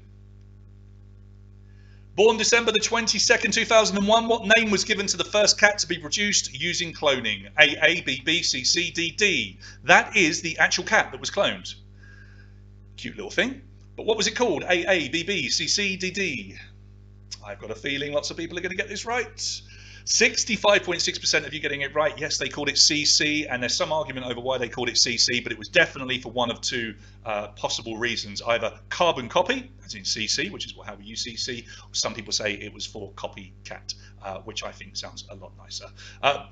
Born December the 22nd, 2001, what name was given to the first cat to be produced using cloning? A, B, B, C, C, D, D. That is the actual cat that was cloned. Cute little thing. But what was it called? A, B, B, C, C, D, D. I've got a feeling lots of people are going to get this right. 65.6% of you getting it right. Yes, they called it CC, and there's some argument over why they called it CC, but it was definitely for one of two possible reasons. Either carbon copy, as in CC, which is how we use CC. Some people say it was for copycat, which I think sounds a lot nicer.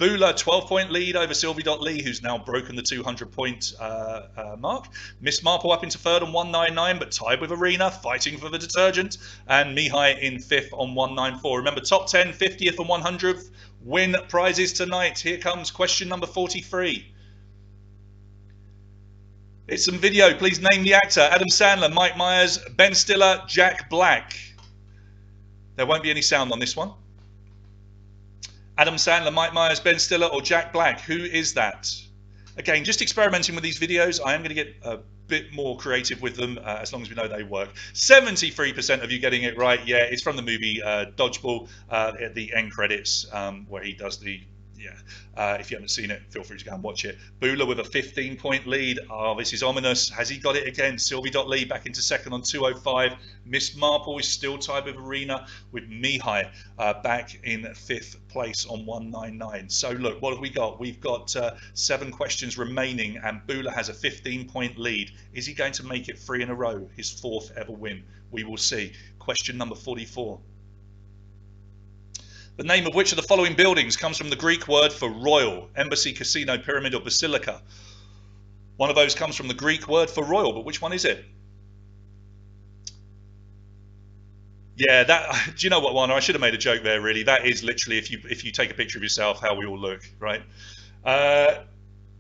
Bula, 12-point lead over Sylvie.Lee, who's now broken the 200-point mark. Miss Marple up into third on 199, but tied with Arena, fighting for the detergent. And Mihai in fifth on 194. Remember, top 10, 50th and 100th win prizes tonight. Here comes question number 43. It's some video. Please name the actor. Adam Sandler, Mike Myers, Ben Stiller, Jack Black. There won't be any sound on this one. Adam Sandler, Mike Myers, Ben Stiller, or Jack Black. Who is that? Again, just experimenting with these videos. I am going to get a bit more creative with them as long as we know they work. 73% of you getting it right. Yeah, it's from the movie Dodgeball at the end credits where he does the yeah. If you haven't seen it, feel free to go and watch it. Bula with a 15-point lead. Oh, this is ominous. Has he got it again? Sylvie.Lee back into second on 205. Miss Marple is still tied with Arena, with Mihai back in 5th place on 199. So look, what have we got? We've got 7 questions remaining, and Bula has a 15-point lead. Is he going to make it 3 in a row? His 4th ever win? We will see. Question number 44. The name of which of the following buildings comes from the Greek word for royal? Embassy, casino, pyramid, or basilica? One of those comes from the Greek word for royal, but which one is it? Yeah, that. Do you know what, Warner? I should have made a joke there, really. That is literally, if you take a picture of yourself, how we all look, right?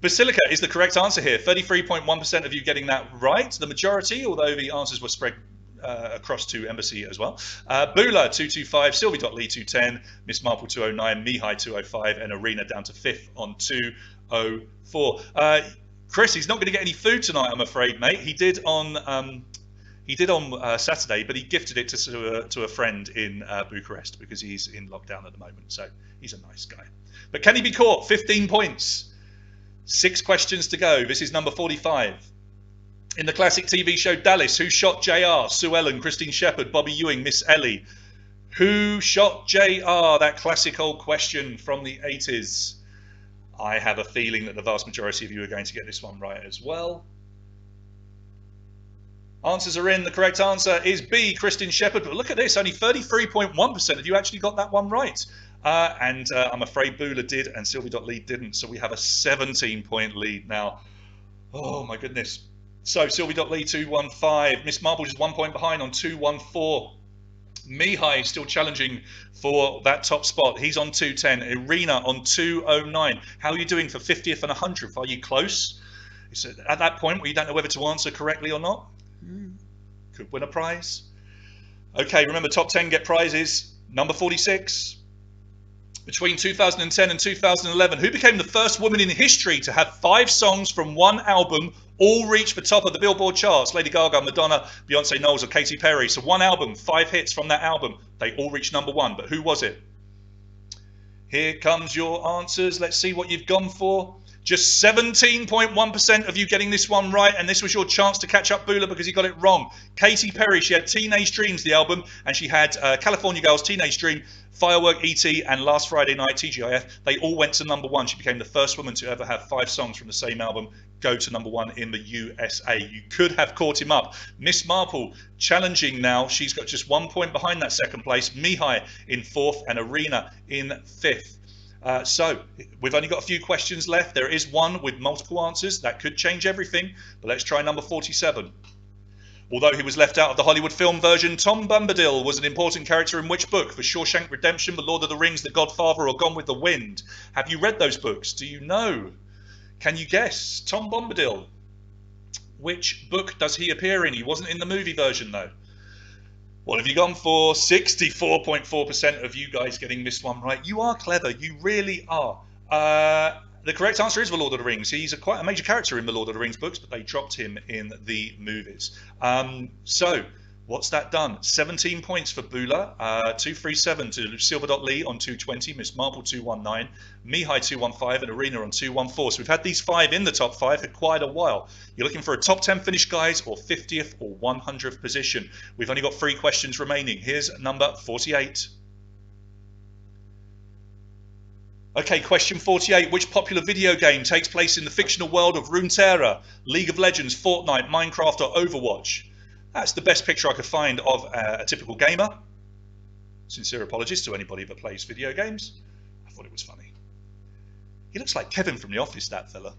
Basilica is the correct answer here. 33.1% of you getting that right. The majority, although the answers were spread across to Embassy as well. Bula 225, Sylvie.Lee 210, Miss Marple 209, Mihai 205, and Arena down to 5th on 204. Chris, he's not going to get any food tonight, I'm afraid, mate. He did on Saturday, but he gifted it to a friend in Bucharest because he's in lockdown at the moment. So he's a nice guy. But can he be caught? 15 points. 6 questions to go. This is number 45. In the classic TV show Dallas, who shot JR? Sue Ellen, Christine Shepherd, Bobby Ewing, Miss Ellie. Who shot JR? That classic old question from the 80s. I have a feeling that the vast majority of you are going to get this one right as well. Answers are in. The correct answer is B, Christine Shepherd. But look at this, only 33.1% of you actually got that one right. And I'm afraid Bula did and Sylvie.Lee didn't. So we have a 17-point lead now. Oh, my goodness. So Sylvie.Lee 215. Miss Marple just 1 point behind on 214. Mihai still challenging for that top spot. He's on 210. Arena on 209. How are you doing for 50th and 100th? Are you close? It's at that point where you don't know whether to answer correctly or not. Could win a prize. Okay, remember top 10 get prizes. Number 46. Between 2010 and 2011, who became the first woman in history to have 5 songs from one album all reach the top of the Billboard charts? Lady Gaga, Madonna, Beyonce Knowles, or Katy Perry. So one album, 5 hits from that album. They all reached number 1. But who was it? Here comes your answers. Let's see what you've gone for. Just 17.1% of you getting this one right, and this was your chance to catch up Bula because you got it wrong. Katy Perry, she had Teenage Dreams, the album, and she had California Girls, Teenage Dream, Firework, E.T., and Last Friday Night, TGIF. They all went to number 1. She became the first woman to ever have 5 songs from the same album go to number 1 in the USA. You could have caught him up. Miss Marple challenging now. She's got just 1 point behind that second place. Mihai in 4th and Arena in 5th. So we've only got a few questions left. There is one with multiple answers. That could change everything. But let's try number 47. Although he was left out of the Hollywood film version, Tom Bombadil was an important character in which book? The Shawshank Redemption, The Lord of the Rings, The Godfather, or Gone with the Wind? Have you read those books? Do you know? Can you guess? Tom Bombadil. Which book does he appear in? He wasn't in the movie version, though. What have you gone for? 64.4% of you guys getting this one right. You are clever. You really are. The correct answer is The Lord of the Rings. He's quite a major character in the Lord of the Rings books, but they dropped him in the movies. So what's that done? 17 points for Bula, 237 to Silver.Lee on 220, Miss Marple 219, Mihai 215, and Arena on 214. So we've had these 5 in the top 5 for quite a while. You're looking for a top 10 finish, guys, or 50th or 100th position. We've only got 3 questions remaining. Here's number 48. Okay, question 48. Which popular video game takes place in the fictional world of Runeterra, League of Legends, Fortnite, Minecraft, or Overwatch? That's the best picture I could find of a typical gamer. Sincere apologies to anybody that plays video games. I thought it was funny. He looks like Kevin from The Office, that fella.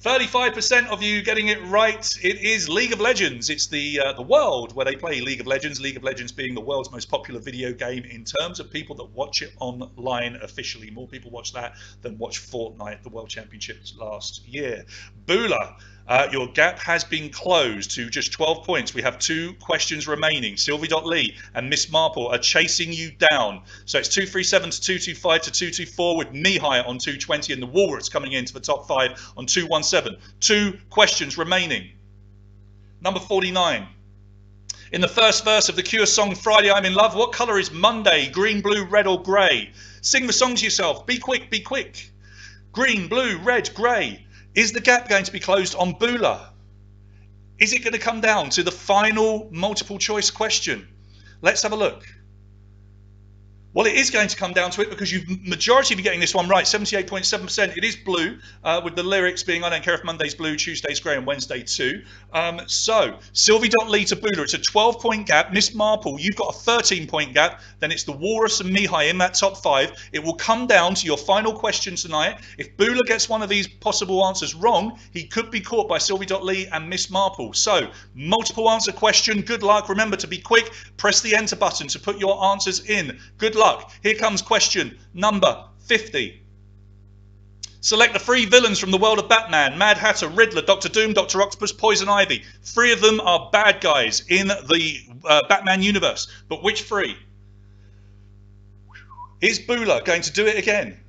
35% of you getting it right. It is League of Legends. It's the world where they play League of Legends. League of Legends being the world's most popular video game in terms of people that watch it online officially. More people watch that than watch Fortnite, the World Championships last year. Bula, your gap has been closed to just 12 points. We have 2 questions remaining. Sylvie.Lee and Miss Marple are chasing you down. So it's 237 to 225 to 224 with Mihai on 220 and the Walrus coming into the top 5 on 217. 2 questions remaining. Number 49. In the first verse of the Cure song, Friday I'm in Love, what colour is Monday? Green, blue, red or grey? Sing the song to yourself. Be quick, be quick. Green, blue, red, grey. Is the gap going to be closed on Bula? Is it going to come down to the final multiple choice question? Let's have a look. Well, it is going to come down to it because majority of you getting this one right, 78.7%. It is blue, with the lyrics being I don't care if Monday's blue, Tuesday's grey and Wednesday too. So, Sylvie.Lee to Bula, it's a 12-point gap. Miss Marple, you've got a 13-point gap. Then it's the Walrus and Mihai in that top 5. It will come down to your final question tonight. If Bula gets one of these possible answers wrong, he could be caught by Sylvie.Lee and Miss Marple. So, multiple answer question, good luck. Remember to be quick, press the enter button to put your answers in. Good luck. Here comes question number 50. Select the 3 villains from the world of Batman: Mad Hatter, Riddler, Dr. Doom, Dr. Octopus, Poison Ivy. 3 of them are bad guys in the Batman universe. But which 3? Is Bula going to do it again?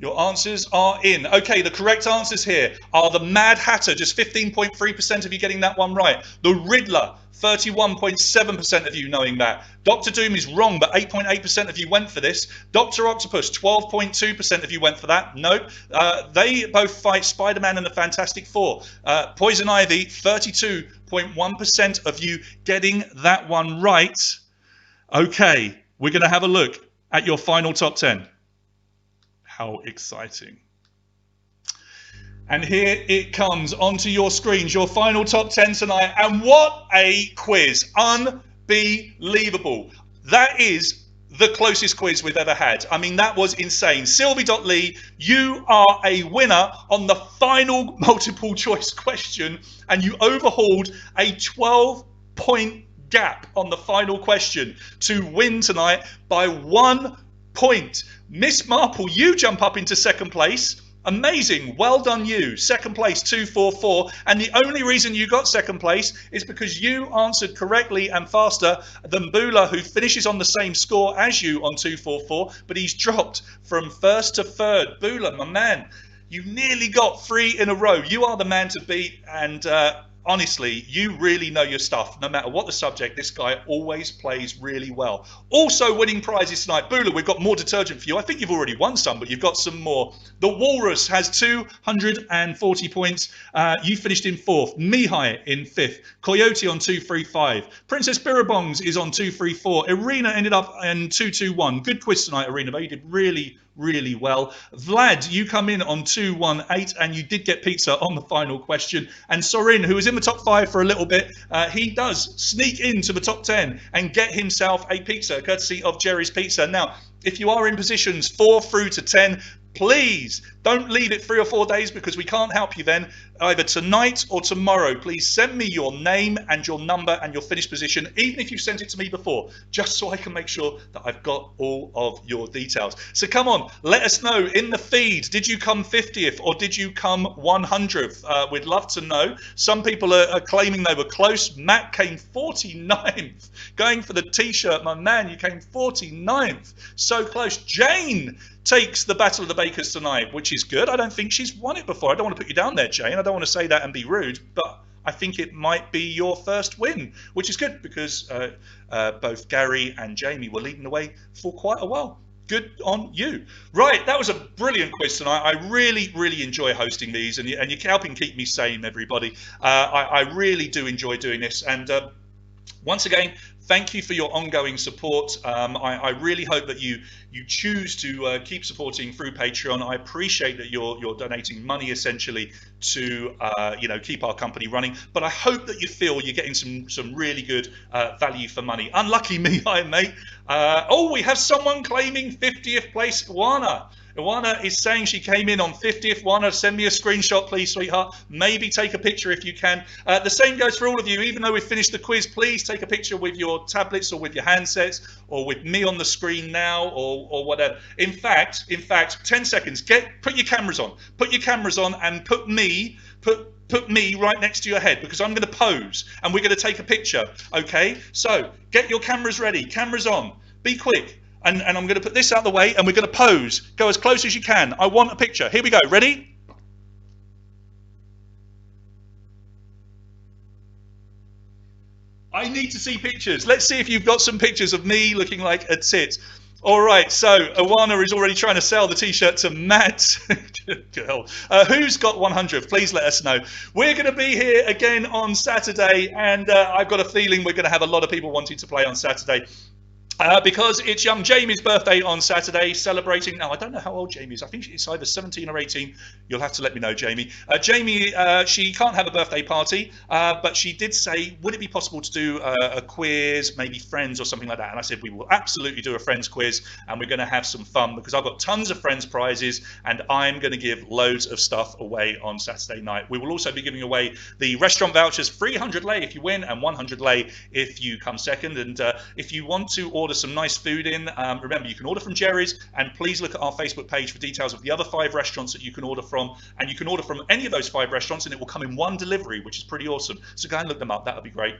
Your answers are in. Okay, the correct answers here are the Mad Hatter, just 15.3% of you getting that one right. The Riddler, 31.7% of you knowing that. Dr. Doom is wrong, but 8.8% of you went for this. Dr. Octopus, 12.2% of you went for that. Nope. They both fight Spider-Man and the Fantastic Four. Poison Ivy, 32.1% of you getting that one right. Okay, we're going to have a look at your final top 10. How exciting. And here it comes onto your screens, your final top 10 tonight. And what a quiz. Unbelievable. That is the closest quiz we've ever had. I mean, that was insane. Sylvie.Lee, you are a winner on the final multiple choice question, and you overhauled a 12-point gap on the final question to win tonight by 1 point. Miss Marple, you jump up into second place. Amazing. Well done you. Second place, 244. And the only reason you got second place is because you answered correctly and faster than Bula, who finishes on the same score as you on 244, but he's dropped from first to third. Bula, my man, you nearly got 3 in a row. You are the man to beat, and honestly, you really know your stuff. No matter what the subject, this guy always plays really well. Also winning prizes tonight. Bula, we've got more detergent for you. I think you've already won some, but you've got some more. The Walrus has 240 points. You finished in 4th. Mihai in 5th. Coyote on 235. Princess Birabongs is on 234. Irina ended up in 221. Good quiz tonight, Irina. You did really well. Vlad, you come in on 218, and you did get pizza on the final question. And Sorin, who was in the top 5 for a little bit, he does sneak into the top 10 and get himself a pizza, courtesy of Jerry's Pizza. Now, if you are in positions 4 through to 10, please don't leave it 3 or 4 days, because we can't help you then. Either tonight or tomorrow, please send me your name and your number and your finished position, even if you've sent it to me before, just so I can make sure that I've got all of your details. So come on, let us know in the feed. Did you come 50th or did you come 100th? We'd love to know. Some people are claiming they were close. Matt came 49th. Going for the t-shirt, my man, you came 49th. So close. Jane takes the Battle of the Bakers tonight, which is good. I don't think she's won it before. I don't want to put you down there, Jane. I don't want to say that and be rude, but I think it might be your first win, which is good, because both Gary and Jamie were leading the way for quite a while. Good on you. Right, that was a brilliant quiz tonight. I really enjoy hosting these, and you're helping keep me sane, everybody. I really do enjoy doing this, and once again, thank you for your ongoing support. I really hope that you choose to keep supporting through Patreon. I appreciate that you're donating money essentially to keep our company running. But I hope that you feel you're getting some really good value for money. Unlucky me, mate. We have someone claiming 50th place, Iwana. Iwana is saying she came in on 50th. Iwana, send me a screenshot, please, sweetheart. Maybe take a picture if you can. The same goes for all of you. Even though we've finished the quiz, please take a picture with your tablets or with your handsets or with me on the screen now or whatever. In fact, 10 seconds. Put your cameras on. Put your cameras on and put me right next to your head, because I'm going to pose and we're going to take a picture. Okay? So get your cameras ready. Cameras on. Be quick. And I'm going to put this out of the way, and we're going to pose. Go as close as you can. I want a picture. Here we go. Ready? I need to see pictures. Let's see if you've got some pictures of me looking like a tit. All right, so Awana is already trying to sell the T-shirt to Matt. Girl. Who's got 100? Please let us know. We're going to be here again on Saturday, and I've got a feeling we're going to have a lot of people wanting to play on Saturday. Because it's young Jamie's birthday on Saturday, celebrating. Now, I don't know how old Jamie is. I think it's either 17 or 18. You'll have to let me know, Jamie. Jamie, she can't have a birthday party, but she did say, would it be possible to do a quiz, maybe Friends or something like that? And I said, we will absolutely do a Friends quiz, and we're going to have some fun because I've got tons of Friends prizes, and I'm going to give loads of stuff away on Saturday night. We will also be giving away the restaurant vouchers, 300 lei if you win, and 100 lei if you come second. And if you want to order some nice food in, remember you can order from Jerry's, and please look at our Facebook page for details of the other 5 restaurants that you can order from, and you can order from any of those 5 restaurants and it will come in one delivery, which is pretty awesome. So go and look them up, that would be great.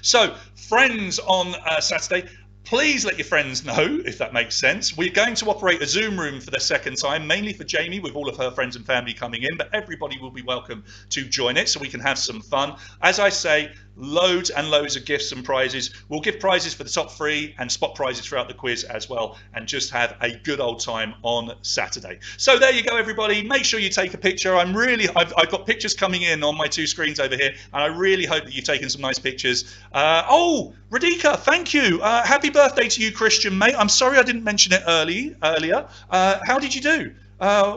So Friends on Saturday. Please let your friends know if that makes sense. We're going to operate a Zoom room for the second time, mainly for Jamie, with all of her friends and family coming in, but everybody will be welcome to join it so we can have some fun. As I say, loads and loads of gifts and prizes. We'll give prizes for the top 3 and spot prizes throughout the quiz as well, and just have a good old time on Saturday. So there you go, everybody. Make sure you take a picture. I've got pictures coming in on my 2 screens over here, and I really hope that you've taken some nice pictures. Oh, Radhika, thank you. Happy birthday to you, Christian, mate. I'm sorry I didn't mention it earlier. How did you do?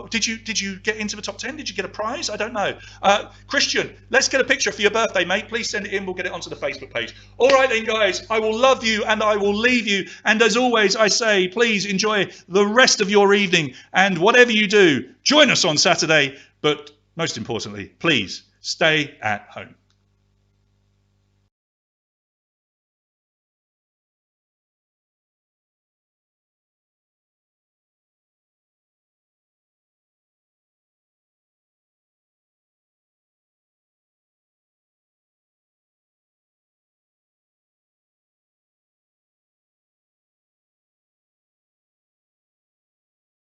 Did you get into the top 10? Did you get a prize? I don't know. Christian, let's get a picture for your birthday, mate. Please send it in. We'll get it onto the Facebook page. All right then, guys. I will love you and I will leave you. And as always, I say, please enjoy the rest of your evening. And whatever you do, join us on Saturday. But most importantly, please stay at home.